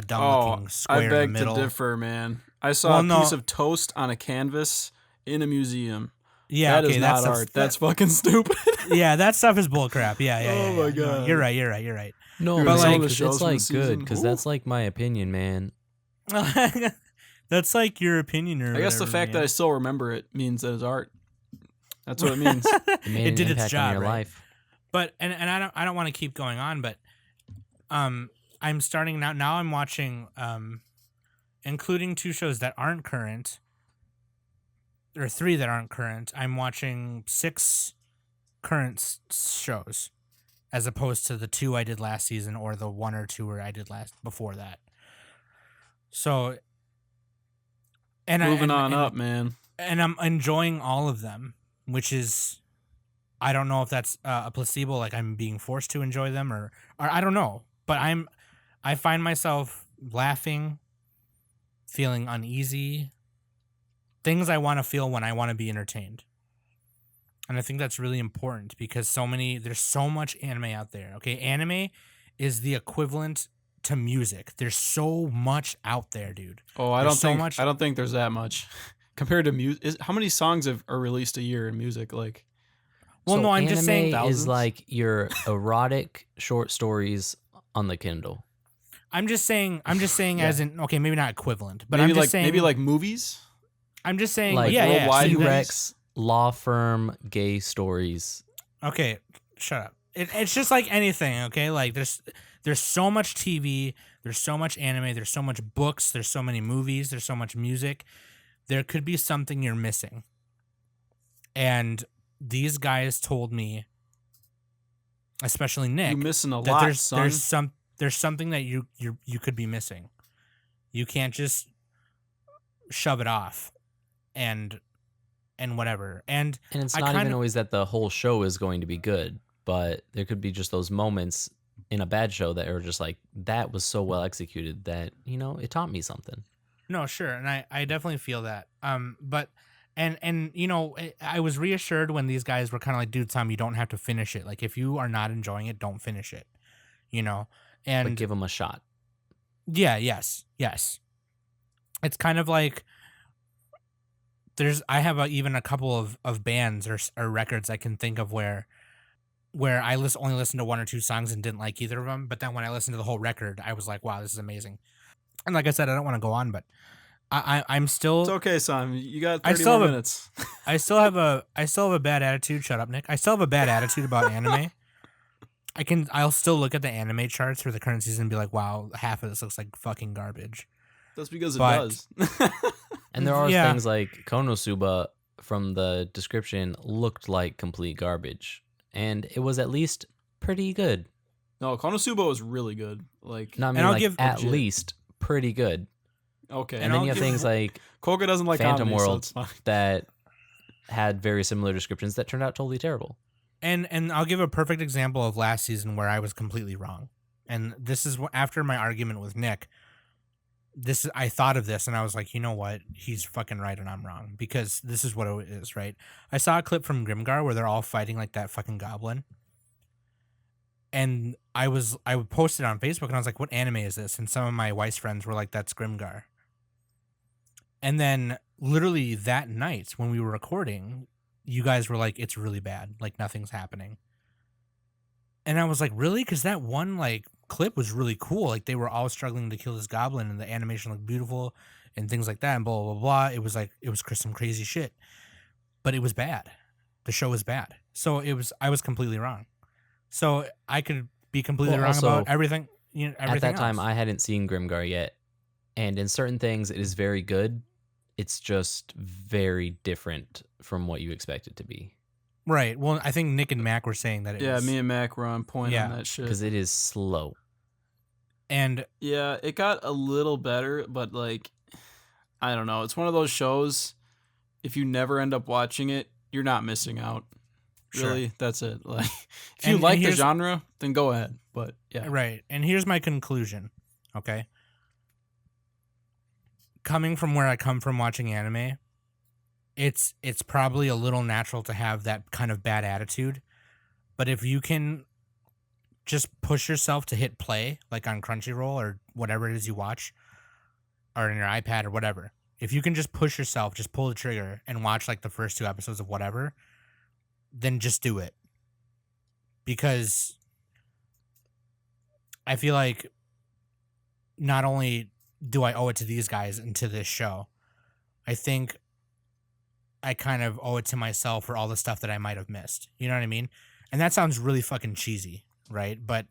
Speaker 4: dumb looking square in the middle.
Speaker 3: I beg to differ, man. I saw a piece of toast on a canvas in a museum.
Speaker 4: Yeah,
Speaker 3: that is not art. That's fucking stupid.
Speaker 4: Yeah, that stuff is bullcrap. Yeah.
Speaker 3: Oh my god.
Speaker 4: No, you're right.
Speaker 1: No, but like, it's like good, because that's like my opinion, man.
Speaker 4: That's like your opinion, or
Speaker 3: I guess the fact that I still remember it means that it's art. That's what it means.
Speaker 1: It
Speaker 4: did its job,
Speaker 1: on your
Speaker 4: right?
Speaker 1: life.
Speaker 4: But and I don't want to keep going on, but I'm starting now. Now I'm watching, including 2 shows that aren't current, or 3 that aren't current. I'm watching 6 current shows, as opposed to the 2 I did last season, or the 1 or 2 I did before that. So, and
Speaker 3: moving on up, man.
Speaker 4: And I'm enjoying all of them, which is, I don't know if that's a placebo, like I'm being forced to enjoy them, or I don't know, but I find myself laughing, feeling uneasy, things I want to feel when I want to be entertained. And I think that's really important because there's so much anime out there. Okay, anime is the equivalent to music. There's so much out there, dude.
Speaker 3: Oh, I don't think there's that much compared to music. How many songs are released a year in music? Like,
Speaker 4: well,
Speaker 1: so
Speaker 4: no, I'm just saying
Speaker 1: is like your erotic short stories on the Kindle.
Speaker 4: I'm just saying
Speaker 3: Yeah.
Speaker 4: as in, okay, maybe not equivalent, but
Speaker 3: maybe
Speaker 4: I'm just saying
Speaker 3: maybe like movies.
Speaker 4: I'm just saying,
Speaker 1: Like
Speaker 3: worldwide
Speaker 1: T-Rex, law firm, gay stories.
Speaker 4: Okay, shut up. It's just like anything, okay? Like there's so much TV, there's so much anime, there's so much books, there's so many movies, there's so much music. There could be something you're missing. And these guys told me, especially Nick,
Speaker 3: You're missing a
Speaker 4: that
Speaker 3: lot, son.
Speaker 4: there's something that you could be missing. You can't just shove it off and whatever. And
Speaker 1: it's not even always that the whole show is going to be good, but there could be just those moments in a bad show that are just like, that was so well executed that, it taught me something.
Speaker 4: No, sure. And I definitely feel that. But I was reassured when these guys were kind of like, dude, Tom, you don't have to finish it. Like, if you are not enjoying it, don't finish it, and
Speaker 1: but give them a shot.
Speaker 4: Yeah. Yes. It's kind of like I have even a couple of bands or records I can think of where I only listened to one or two songs and didn't like either of them. But then when I listened to the whole record, I was like, wow, this is amazing. And like I said, I don't want to go on, but I'm still.
Speaker 3: It's okay, son. You got 30 more minutes.
Speaker 4: I still have a bad attitude. Shut up, Nick. I still have a bad attitude about anime. I'll still look at the anime charts for the current season and be like, wow, half of this looks like fucking garbage.
Speaker 3: That's because it does.
Speaker 1: And there are things like Konosuba from the description looked like complete garbage. And it was at least pretty good.
Speaker 3: No, Konosuba was really good. Like,
Speaker 1: no, I mean, like at least pretty good.
Speaker 3: Okay.
Speaker 1: And then you have things like
Speaker 3: Koga doesn't like
Speaker 1: Phantom
Speaker 3: comedy,
Speaker 1: World
Speaker 3: so it's fine.
Speaker 1: that had very similar descriptions that turned out totally terrible.
Speaker 4: And I'll give a perfect example of last season where I was completely wrong. And this is after my argument with Nick. I thought of this and I was like, you know what? He's fucking right and I'm wrong because this is what it is, right? I saw a clip from Grimgar where they're all fighting like that fucking goblin. And I posted it on Facebook and I was like, what anime is this? And some of my wife's friends were like, that's Grimgar. And then literally that night when we were recording, you guys were like, it's really bad. Like nothing's happening. And I was like, really? Because that one like clip was really cool. Like they were all struggling to kill this goblin and the animation looked beautiful and things like that and blah, blah, blah. It was some crazy shit. But it was bad. The show was bad. So I was completely wrong. So I could be completely wrong about everything. Everything
Speaker 1: at that time,
Speaker 4: else.
Speaker 1: I hadn't seen Grimgar yet. And in certain things, it is very good. It's just very different from what you expect it to be.
Speaker 4: Right. Well, I think Nick and Mac were saying that it was.
Speaker 3: Me and Mac were on point on that shit.
Speaker 1: Because it is slow.
Speaker 4: And
Speaker 3: yeah, it got a little better, but like, I don't know. It's one of those shows, if you never end up watching it, you're not missing out. Really,
Speaker 4: sure.
Speaker 3: That's it. Like, if you like the genre, then go ahead. But yeah.
Speaker 4: Right. And here's my conclusion. Okay. Coming from where I come from watching anime, it's probably a little natural to have that kind of bad attitude. But if you can just push yourself to hit play, like on Crunchyroll or whatever it is you watch, or on your iPad or whatever, if you can just push yourself, just pull the trigger and watch like the first 2 episodes of whatever, then just do it. Because I feel like not only do I owe it to these guys and to this show, I think I kind of owe it to myself for all the stuff that I might have missed. You know what I mean? And that sounds really fucking cheesy, right? But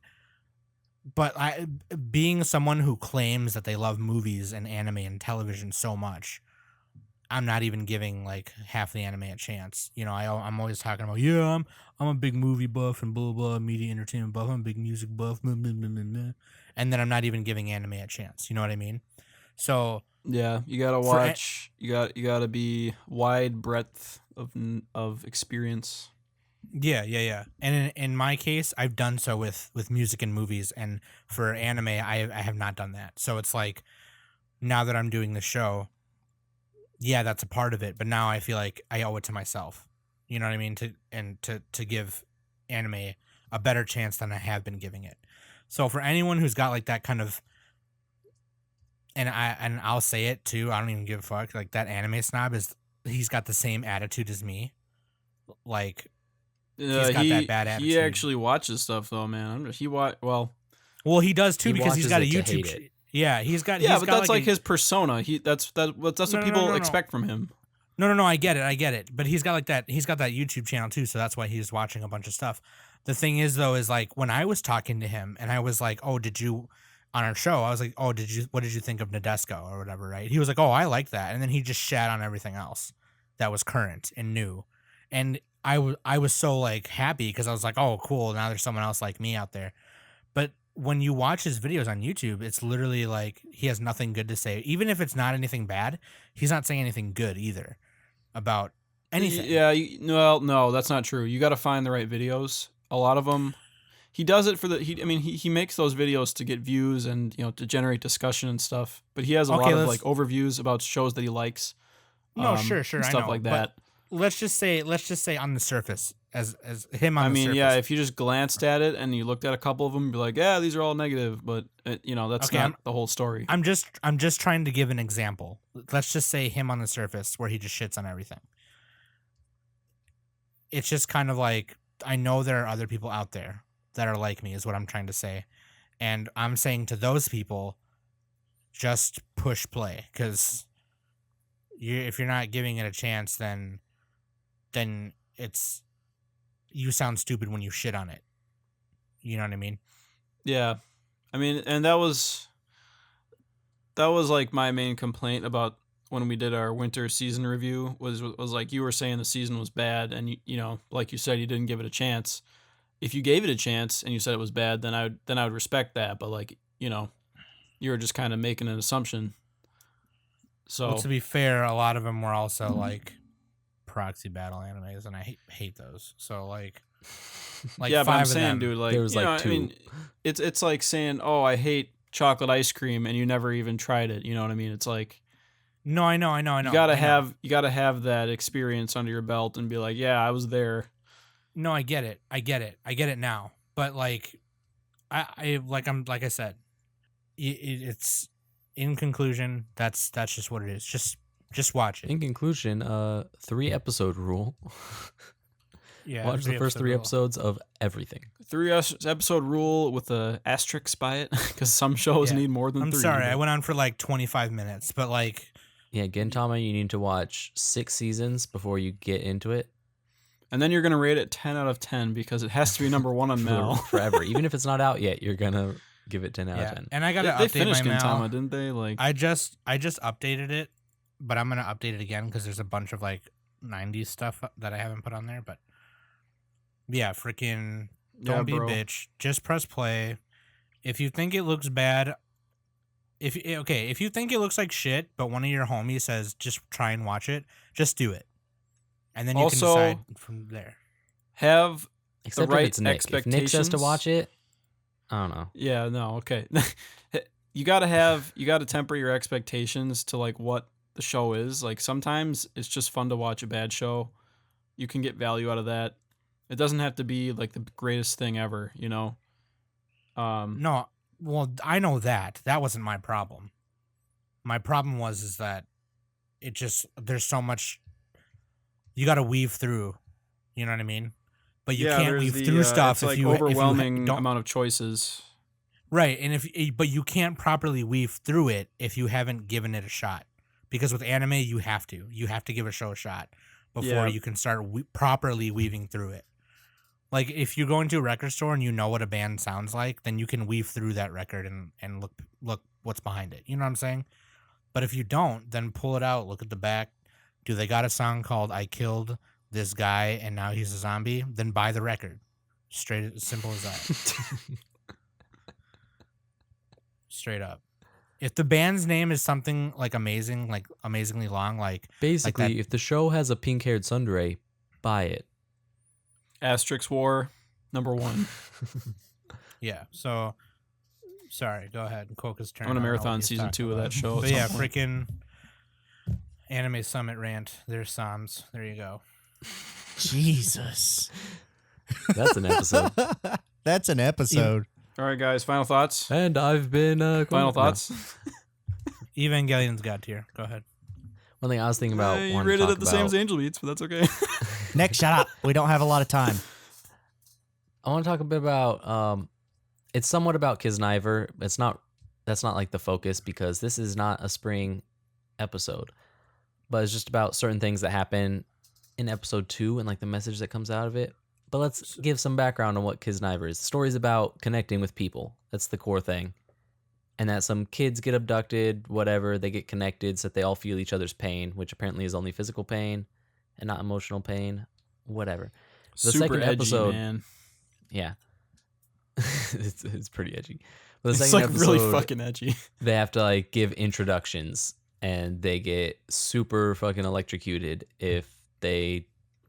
Speaker 4: I, being someone who claims that they love movies and anime and television so much, I'm not even giving like half the anime a chance. I'm always talking about, I'm a big movie buff and blah, blah, media entertainment buff. I'm a big music buff. Blah, blah, blah, blah, blah. And then I'm not even giving anime a chance. You know what I mean? So
Speaker 3: yeah, you gotta watch. You gotta be wide breadth of experience.
Speaker 4: Yeah. And in my case, I've done so with music and movies, and for anime, I have not done that. So it's like now that I'm doing the show, yeah, that's a part of it, but now I feel like I owe it to myself. You know what I mean? To give anime a better chance than I have been giving it. So for anyone who's got like that kind of, and I'll say it too, I don't even give a fuck. Like that anime snob he's got the same attitude as me. Like he's got that bad attitude.
Speaker 3: He actually watches stuff though, man.
Speaker 4: Well, he does too
Speaker 1: He
Speaker 4: because he's got a
Speaker 1: watches it to hate
Speaker 4: YouTube.
Speaker 1: it.
Speaker 4: Yeah, he's got.
Speaker 3: Yeah,
Speaker 4: he's
Speaker 3: but
Speaker 4: got
Speaker 3: that's like his persona. That's what people expect from him.
Speaker 4: No, I get it. But he's got like that. He's got that YouTube channel too, so that's why he's watching a bunch of stuff. The thing is, though, is like when I was talking to him and I was like, "Oh, did you?" On our show, I was like, "Oh, what did you think of Nadesco or whatever?" Right? He was like, "Oh, I like that," and then he just shat on everything else that was current and new, and I was so like happy because I was like, "Oh, cool! Now there's someone else like me out there." But when you watch his videos on YouTube, it's literally like he has nothing good to say. Even if it's not anything bad, he's not saying anything good either about anything.
Speaker 3: Yeah, no, that's not true. You got to find the right videos. A lot of them, he does it for he makes those videos to get views and to generate discussion and stuff. But he has a lot of like overviews about shows that he likes.
Speaker 4: No, sure,
Speaker 3: stuff
Speaker 4: I know,
Speaker 3: like that.
Speaker 4: Let's just say on the surface, as him on the surface.
Speaker 3: Yeah, if you just glanced at it and you looked at a couple of them, you'd be like, yeah, these are all negative, but that's not the whole story.
Speaker 4: I'm just trying to give an example. Let's just say him on the surface where he just shits on everything. It's just kind of like, I know there are other people out there that are like me, is what I'm trying to say. And I'm saying to those people, just push play, because if you're not giving it a chance, then it's, you sound stupid when you shit on it. You know what I mean?
Speaker 3: Yeah. And that was like my main complaint about when we did our winter season review was like you were saying the season was bad, and like you said, you didn't give it a chance. If you gave it a chance and you said it was bad, then I would respect that. But like, you were just kind of making an assumption. So
Speaker 4: to be fair, a lot of them were also like proxy battle animes, and I hate those. So like
Speaker 3: yeah, but I'm saying,
Speaker 4: them,
Speaker 3: dude, like
Speaker 1: there was like two.
Speaker 3: It's like saying, oh, I hate chocolate ice cream, and you never even tried it. You know what I mean? It's like,
Speaker 4: no, I know.
Speaker 3: You gotta have that experience under your belt and be like, yeah, I was there.
Speaker 4: No, I get it now. But like, like I said, it's in conclusion, that's just what it is. Just watch it.
Speaker 1: In conclusion, 3-episode rule.
Speaker 4: Yeah,
Speaker 1: watch the first 3 episodes of everything.
Speaker 3: 3-episode rule with a asterisk by it, because some shows need more than 3.
Speaker 4: I'm sorry, I went on for like 25 minutes, but like,
Speaker 1: yeah, Gintama, you need to watch 6 seasons before you get into it.
Speaker 3: And then you're gonna rate it 10 out of 10 because it has to be number 1 on Mal
Speaker 1: forever. Even if it's not out yet, you're gonna give it 10 out of 10.
Speaker 4: And I gotta
Speaker 3: they
Speaker 4: update
Speaker 3: finished
Speaker 4: my
Speaker 3: Gintama,
Speaker 4: Mal.
Speaker 3: didn't they? Like
Speaker 4: I just updated it, but I'm gonna update it again because there's a bunch of like 90s stuff that I haven't put on there. But yeah, freaking don't be a bitch. Just press play. If you think it looks bad, if you think it looks like shit, but one of your homies says just try and watch it, just do it, and then you can decide from there.
Speaker 3: Have
Speaker 1: Except
Speaker 3: the right
Speaker 1: if it's Nick.
Speaker 3: expectations.
Speaker 1: If Nick says to watch it, I don't know.
Speaker 3: Yeah, no, okay. you gotta temper your expectations to like what the show is. Like sometimes it's just fun to watch a bad show. You can get value out of that. It doesn't have to be like the greatest thing ever, No,
Speaker 4: well, I know that wasn't my problem. My problem is that it just, there's so much you got to weave through. You know what I mean? But you can't weave through stuff
Speaker 3: if you overwhelming amount of choices.
Speaker 4: Right, but you can't properly weave through it if you haven't given it a shot. Because with anime, you have to give a show a shot before you can start properly weaving through it. Like if you go into a record store and you know what a band sounds like, then you can weave through that record and look what's behind it. You know what I'm saying? But if you don't, then pull it out, look at the back. Do they got a song called "I Killed This Guy and Now He's a Zombie"? Then buy the record. Straight as simple as that. Straight up. If the band's name is something like amazing, like amazingly long, like
Speaker 1: basically, if the show has a pink-haired tsundere, buy it.
Speaker 3: Asterisk War, number 1.
Speaker 4: Yeah. So, sorry. Go ahead. Quokka's turn.
Speaker 3: I'm gonna marathon season 2 of that show.
Speaker 4: But yeah, freaking. Anime Summit rant. There's Psalms. There you go.
Speaker 5: Jesus.
Speaker 1: That's an episode.
Speaker 5: That's an episode.
Speaker 3: All right, guys. Final thoughts.
Speaker 1: And I've been
Speaker 3: Final thoughts.
Speaker 4: Evangelion's God tier. Go ahead.
Speaker 1: One thing I was thinking about.
Speaker 3: You
Speaker 1: wanting to
Speaker 3: rated
Speaker 1: talk
Speaker 3: it the same as
Speaker 1: about-
Speaker 3: Angel Beats, but that's okay.
Speaker 5: Nick, shut up. We don't have a lot of time.
Speaker 1: I want to talk a bit about. It's somewhat about Kiznaiver. It's not. That's not like the focus because this is not a spring episode, but it's just about certain things that happen in episode 2 and like the message that comes out of it. But let's give some background on what Kiznaiver is. The story's about connecting with people. That's the core thing. And that some kids get abducted, whatever, they get connected so that they all feel each other's pain, which apparently is only physical pain and not emotional pain, whatever. The
Speaker 3: Super
Speaker 1: second
Speaker 3: edgy,
Speaker 1: episode,
Speaker 3: man.
Speaker 1: yeah. it's pretty edgy. But the
Speaker 3: It's
Speaker 1: second
Speaker 3: like really
Speaker 1: episode,
Speaker 3: fucking edgy.
Speaker 1: they have to like give introductions and they get super fucking electrocuted if they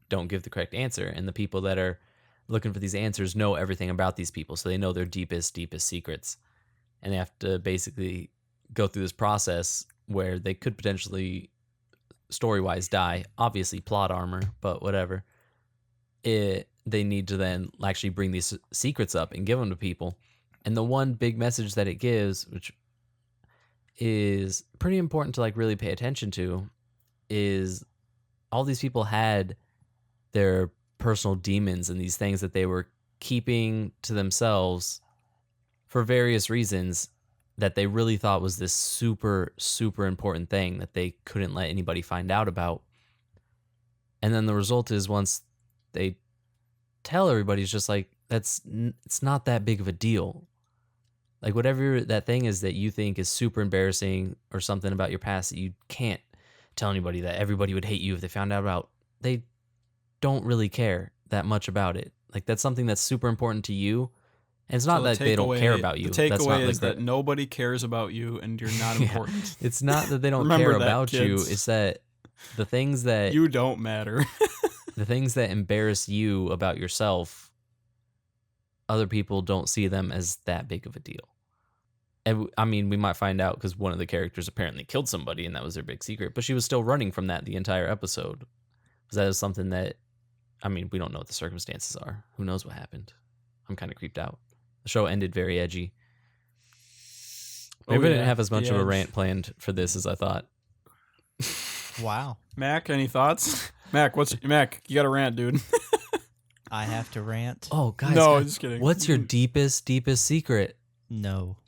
Speaker 1: don't give the correct answer. And the people that are looking for these answers know everything about these people, so they know their deepest secrets. And they have to basically go through this process where they could potentially story-wise die. Obviously plot armor, but whatever. They need to then actually bring these secrets up and give them to people. And the one big message that it gives, which is pretty important to like really pay attention to, is all these people had their personal demons and these things that they were keeping to themselves for various reasons that they really thought was this super, super important thing that they couldn't let anybody find out about. And then the result is once they tell everybody, it's just like, it's not that big of a deal. Like whatever that thing is that you think is super embarrassing or something about your past that you can't tell anybody, that everybody would hate you if they found out about, they don't really care that much about it. Like that's something that's super important to you. And it's not
Speaker 3: So
Speaker 1: that they don't care about you.
Speaker 3: The
Speaker 1: That's not
Speaker 3: takeaway
Speaker 1: like
Speaker 3: is that nobody cares about you and you're not
Speaker 1: Yeah.
Speaker 3: important.
Speaker 1: It's not that they don't
Speaker 3: Remember
Speaker 1: care
Speaker 3: that,
Speaker 1: about you.
Speaker 3: kids.
Speaker 1: It's that the things that
Speaker 3: You don't matter.
Speaker 1: the things that embarrass you about yourself, other people don't see them as that big of a deal. And I mean, we might find out because one of the characters apparently killed somebody and that was their big secret, but she was still running from that the entire episode. Because that is something that, I mean, we don't know what the circumstances are. Who knows what happened? I'm kind of creeped out. The show ended very edgy. Maybe I didn't have as much of a rant planned for this as I thought.
Speaker 5: Wow.
Speaker 3: Mac, any thoughts? Mac, you got a rant, dude.
Speaker 5: I have to rant?
Speaker 1: Oh, guys.
Speaker 3: No,
Speaker 1: guys,
Speaker 3: just kidding.
Speaker 1: What's your deepest secret?
Speaker 5: No.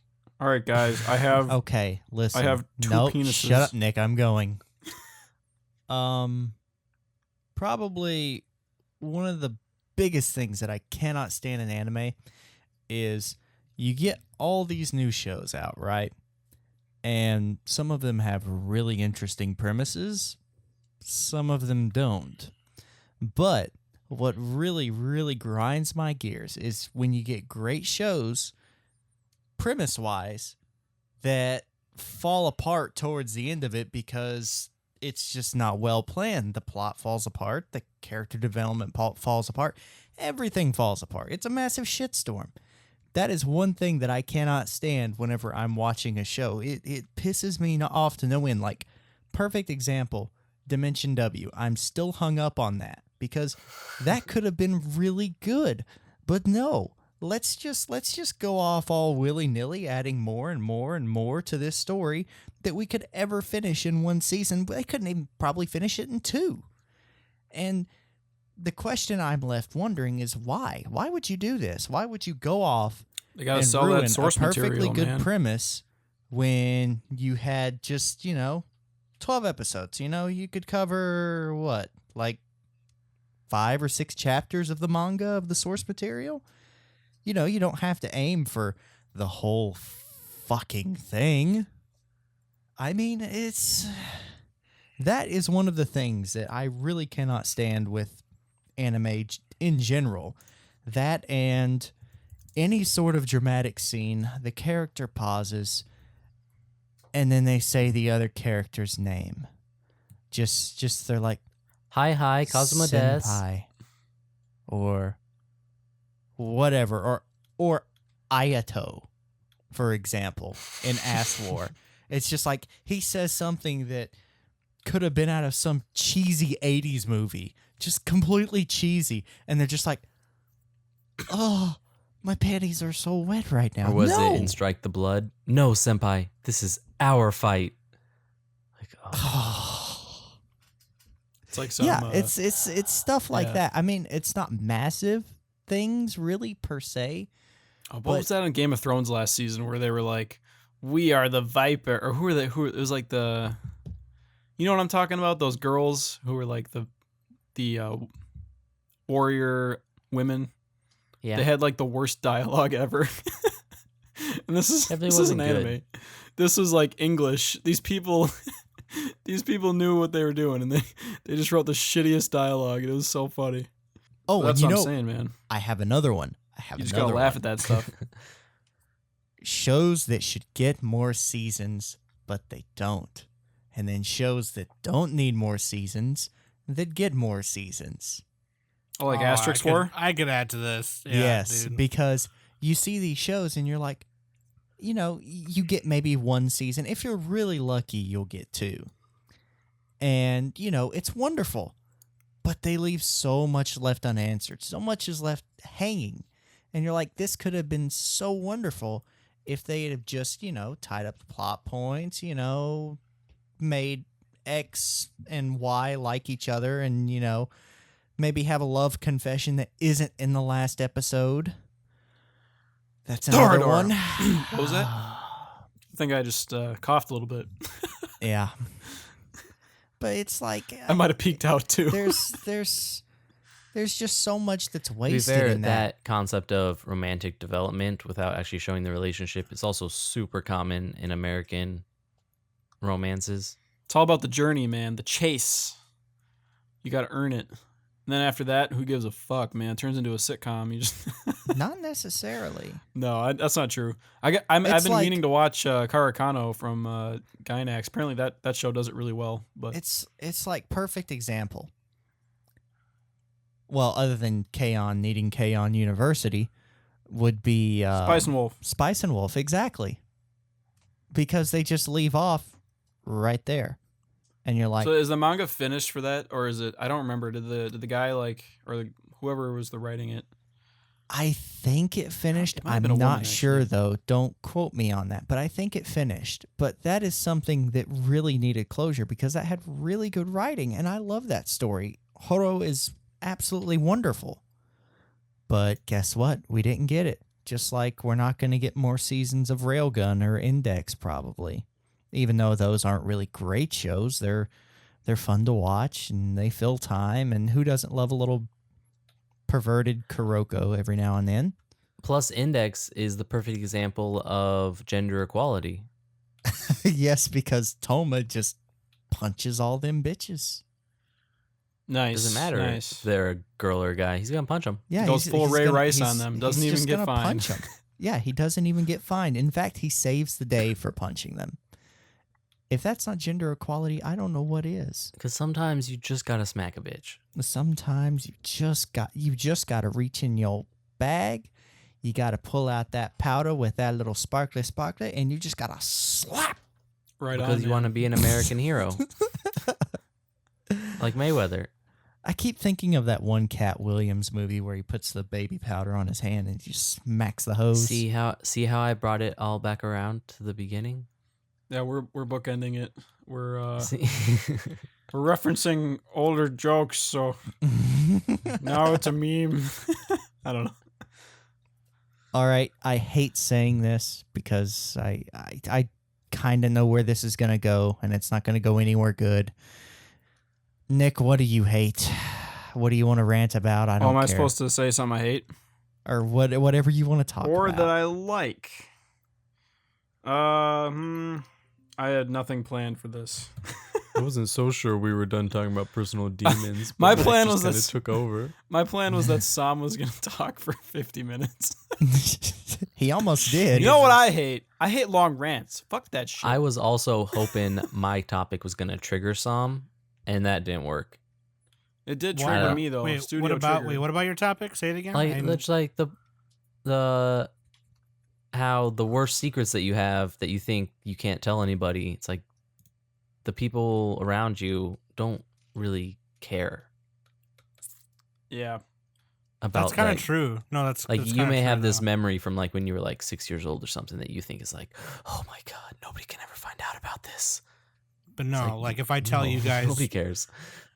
Speaker 3: All right, guys. I have
Speaker 5: Okay, listen.
Speaker 3: I have two
Speaker 5: nope,
Speaker 3: penises.
Speaker 5: Shut up, Nick. I'm going. Probably one of the biggest things that I cannot stand in anime is you get all these new shows out, right? And some of them have really interesting premises. Some of them don't. But what really, really grinds my gears is when you get great shows, premise-wise, that fall apart towards the end of it because it's just not well planned. The plot falls apart. The character development falls apart. Everything falls apart. It's a massive shitstorm. That is one thing that I cannot stand whenever I'm watching a show. It pisses me off to no end. Like, perfect example, Dimension W. I'm still hung up on that because that could have been really good. But no, let's just go off all willy-nilly, adding more and more and more to this story that we could ever finish in one season. They couldn't even probably finish it in 2. And the question I'm left wondering is why? Why would you do this? Why would you go off
Speaker 3: They gotta
Speaker 5: and
Speaker 3: sell
Speaker 5: ruin
Speaker 3: that source
Speaker 5: a perfectly
Speaker 3: material,
Speaker 5: good
Speaker 3: man.
Speaker 5: premise when you had just, 12 episodes? You could cover what? Like 5 or 6 chapters of the manga of the source material? You don't have to aim for the whole fucking thing. I mean, that is one of the things that I really cannot stand with anime in general. That and any sort of dramatic scene, the character pauses, and then they say the other character's name. Just they're like,
Speaker 1: Hi, Kazuma des.
Speaker 5: Senpai, or whatever, or Ayato, for example, in Ass War. It's just like he says something that could have been out of some cheesy 80s movie. Just completely cheesy. And they're just like, oh, my panties are so wet right now.
Speaker 1: Or was it in Strike the Blood? No, senpai, this is our fight. Like, oh.
Speaker 3: It's like some.
Speaker 5: It's stuff like that. I mean, it's not massive things really per se.
Speaker 3: Oh, what was that on Game of Thrones last season where they were like, "We are the Viper," or who are they? It was like the, you know what I'm talking about? Those girls who were like the warrior women.
Speaker 1: Yeah.
Speaker 3: They had like the worst dialogue ever. And this is an anime.
Speaker 1: Good.
Speaker 3: This was like English. These people knew what they were doing, and they just wrote the shittiest dialogue. It was so funny.
Speaker 5: Oh,
Speaker 3: but that's
Speaker 5: and
Speaker 3: what I'm saying, man.
Speaker 5: I have another one.
Speaker 3: You just gotta laugh at that stuff.
Speaker 5: Shows that should get more seasons, but they don't. And then shows that don't need more seasons that get more seasons.
Speaker 3: Oh, like Asterisk War?
Speaker 4: I could add to this. Yeah,
Speaker 5: yes,
Speaker 4: dude.
Speaker 5: because you see these shows and you're like, you know, you get maybe one season. If you're really lucky, you'll get two. And, you know, it's wonderful. But they leave so much left unanswered. So much is left hanging. And you're like, this could have been so wonderful if they had just, you know, tied up the plot points, you know, made X and Y like each other and, you know, maybe have a love confession that isn't in the last episode. That's another one.
Speaker 3: What was that? I think I just coughed a little bit.
Speaker 5: Yeah. But it's like
Speaker 3: I might have peeked out too.
Speaker 5: There's just so much that's
Speaker 1: To be
Speaker 5: wasted
Speaker 1: fair,
Speaker 5: in that.
Speaker 1: concept of romantic development without actually showing the relationship is also super common in American romances.
Speaker 3: It's all about the journey, man. The chase. You got to earn it. And then after that, who gives a fuck, man? It turns into a sitcom. You just
Speaker 5: Not necessarily.
Speaker 3: No, that's not true. I've been meaning to watch Karakano from Gainax. Apparently that show does it really well. But
Speaker 5: It's like perfect example. Well, other than K-On! Needing K-On! University, would be
Speaker 3: Spice and Wolf.
Speaker 5: Spice and Wolf, exactly. Because they just leave off right there. And you're like,
Speaker 3: So is the manga finished for that, or is it? I don't remember. Did the guy whoever was the writing it?
Speaker 5: I think it finished.
Speaker 3: It might have
Speaker 5: I'm
Speaker 3: been a woman,
Speaker 5: not sure
Speaker 3: actually.
Speaker 5: though. Don't quote me on that, but I think it finished. But that is something that really needed closure because that had really good writing, and I love that story. Horo is absolutely wonderful. But guess what? We didn't get it. Just like we're not going to get more seasons of Railgun or Index probably. Even though those aren't really great shows, they're fun to watch and they fill time. And who doesn't love a little perverted Kuroko every now and then?
Speaker 1: Plus, Index is the perfect example of gender equality.
Speaker 5: Yes, because Toma just punches all them bitches.
Speaker 3: Nice.
Speaker 1: Doesn't matter
Speaker 3: Nice.
Speaker 1: if they're a girl or a guy. He's gonna punch them.
Speaker 5: Yeah,
Speaker 3: Goes full Ray Rice on them. Doesn't
Speaker 5: he's
Speaker 3: even
Speaker 5: just
Speaker 3: get
Speaker 5: gonna
Speaker 3: fined.
Speaker 5: punch 'em. Yeah, he doesn't even get fined. In fact, he saves the day for punching them. If that's not gender equality, I don't know what is.
Speaker 1: Because sometimes you just gotta smack a bitch.
Speaker 5: Sometimes you just got to reach in your bag. You got to pull out that powder with that little sparkly, and you just got to slap.
Speaker 3: Right on.
Speaker 1: Because you want to be an American hero. Like Mayweather.
Speaker 5: I keep thinking of that one Cat Williams movie where he puts the baby powder on his hand and he just smacks the hose.
Speaker 1: See how I brought it all back around to the beginning?
Speaker 3: Yeah, we're bookending it. We're
Speaker 1: See?
Speaker 3: we're referencing older jokes, so now it's a meme. I don't know.
Speaker 5: All right, I hate saying this because I kind of know where this is going to go, and it's not going to go anywhere good. Nick, what do you hate? What do you want to rant about? I don't
Speaker 3: Am I
Speaker 5: care.
Speaker 3: supposed to say something I hate?
Speaker 5: Or whatever you want to talk
Speaker 3: Or
Speaker 5: about.
Speaker 3: that I like? I had nothing planned for this.
Speaker 1: I wasn't so sure we were done talking about personal demons.
Speaker 3: My plan was that
Speaker 1: took over.
Speaker 3: My plan was that Sam was going to talk for 50 minutes.
Speaker 5: He almost did.
Speaker 3: You know what I hate? I hate long rants. Fuck that shit.
Speaker 1: I was also hoping my topic was gonna trigger some, and that didn't work.
Speaker 3: It did
Speaker 1: Why
Speaker 3: trigger
Speaker 1: not?
Speaker 3: me though.
Speaker 4: Wait,
Speaker 3: Studio
Speaker 4: what about
Speaker 3: trigger.
Speaker 4: what about your topic? Say it again.
Speaker 1: Like it's like the how the worst secrets that you have that you think you can't tell anybody. It's like the people around you don't really care
Speaker 3: Yeah.
Speaker 1: about.
Speaker 4: That's kind of
Speaker 1: like,
Speaker 4: true. No, that's
Speaker 1: like
Speaker 4: that's
Speaker 1: you
Speaker 4: kinda
Speaker 1: may
Speaker 4: true,
Speaker 1: have this
Speaker 4: though.
Speaker 1: memory from like when you were like 6 years old or something that you think is like, oh my god, nobody can ever find out about this.
Speaker 4: But
Speaker 1: It's
Speaker 4: no, like if I tell
Speaker 1: no,
Speaker 4: you guys,
Speaker 1: nobody cares.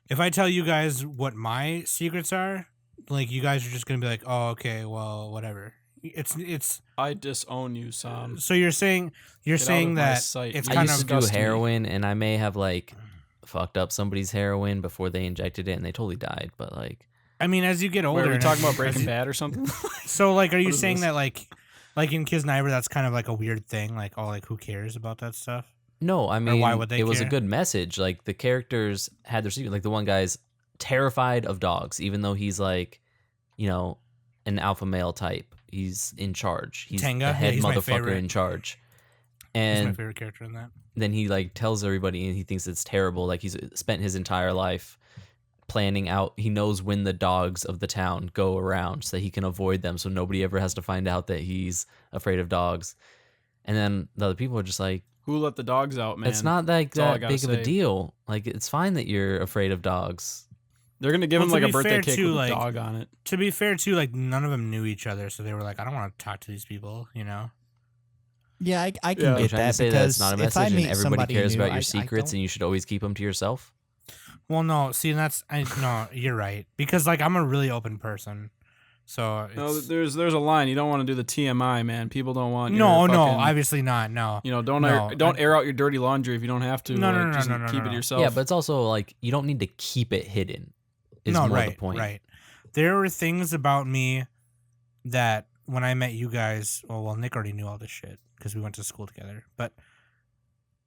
Speaker 4: if I tell you guys what my secrets are, like you guys are just gonna be like, oh, okay, well, whatever. It's.
Speaker 3: I disown you, Sam.
Speaker 4: So you're saying
Speaker 3: Get out of my
Speaker 4: that
Speaker 3: sight.
Speaker 4: it's
Speaker 3: You
Speaker 1: I
Speaker 4: kind
Speaker 1: used
Speaker 4: of
Speaker 1: to do
Speaker 3: disgust me.
Speaker 1: heroin, and I may have like fucked up somebody's heroin before they injected it, and they totally died. But like,
Speaker 4: I mean, as you get older,
Speaker 3: Wait, are we
Speaker 4: and
Speaker 3: talking
Speaker 4: as
Speaker 3: about
Speaker 4: you-
Speaker 3: Breaking
Speaker 4: as you-
Speaker 3: Bad or something?
Speaker 4: So, like, are you
Speaker 3: What is
Speaker 4: saying
Speaker 3: this?
Speaker 4: that, like in Kiznaiver, that's kind of like a weird thing? Like, oh, like who cares about that stuff?
Speaker 1: no, I mean,
Speaker 4: why would they
Speaker 1: it was a
Speaker 4: care?
Speaker 1: good message. Like the characters had their secret. Like the one guy's terrified of dogs, even though he's like, you know, an alpha male type. He's in charge. He's
Speaker 4: Tenga?
Speaker 1: the
Speaker 4: Yeah,
Speaker 1: head
Speaker 4: he's my
Speaker 1: motherfucker
Speaker 4: favorite.
Speaker 1: in charge.
Speaker 4: He's my
Speaker 1: And
Speaker 4: favorite character in that.
Speaker 1: then he like tells everybody, and he thinks it's terrible. Like he's spent his entire life planning out. He knows when the dogs of the town go around so that he can avoid them, so nobody ever has to find out that he's afraid of dogs. And then the other people are just like,
Speaker 3: Who let the dogs out, man?
Speaker 1: it's not like
Speaker 3: That's all I
Speaker 1: that
Speaker 3: gotta
Speaker 1: big of a
Speaker 3: say.
Speaker 1: deal. Like it's fine that you're afraid of dogs.
Speaker 3: They're gonna give
Speaker 4: Well,
Speaker 3: him
Speaker 4: to
Speaker 3: like a
Speaker 4: be
Speaker 3: birthday
Speaker 4: fair,
Speaker 3: cake
Speaker 4: too,
Speaker 3: with
Speaker 4: like-
Speaker 3: a dog on it.
Speaker 4: To be fair, too, like none of them knew each other, so they were like, I don't want to talk to these people, you know.
Speaker 5: Yeah, I
Speaker 3: Yeah.
Speaker 5: can
Speaker 1: Are you
Speaker 5: get
Speaker 1: trying
Speaker 5: that
Speaker 1: to say
Speaker 5: because
Speaker 1: that's not a
Speaker 5: if I
Speaker 1: message and
Speaker 5: meet
Speaker 1: everybody
Speaker 5: somebody
Speaker 1: cares
Speaker 5: new,
Speaker 1: about your
Speaker 5: I
Speaker 1: secrets
Speaker 5: don't-
Speaker 1: and you should always keep them to yourself?
Speaker 4: Well, no, see, no, you're right because like I'm a really open person, so
Speaker 3: No,
Speaker 4: it's,
Speaker 3: there's a line. You don't want to do the TMI, man. People don't want. your
Speaker 4: no,
Speaker 3: fucking,
Speaker 4: obviously not, no.
Speaker 3: You know, don't
Speaker 4: No,
Speaker 3: air out your dirty laundry if you don't have to.
Speaker 4: No,
Speaker 3: like,
Speaker 4: no,
Speaker 3: just
Speaker 4: no, no,
Speaker 3: keep
Speaker 4: no,
Speaker 3: it
Speaker 4: no.
Speaker 3: yourself.
Speaker 1: Yeah, but it's also like you don't need to keep it hidden. Is
Speaker 4: No,
Speaker 1: more
Speaker 4: right,
Speaker 1: the point.
Speaker 4: right. There were things about me that when I met you guys, well, Nick already knew all this shit because we went to school together, but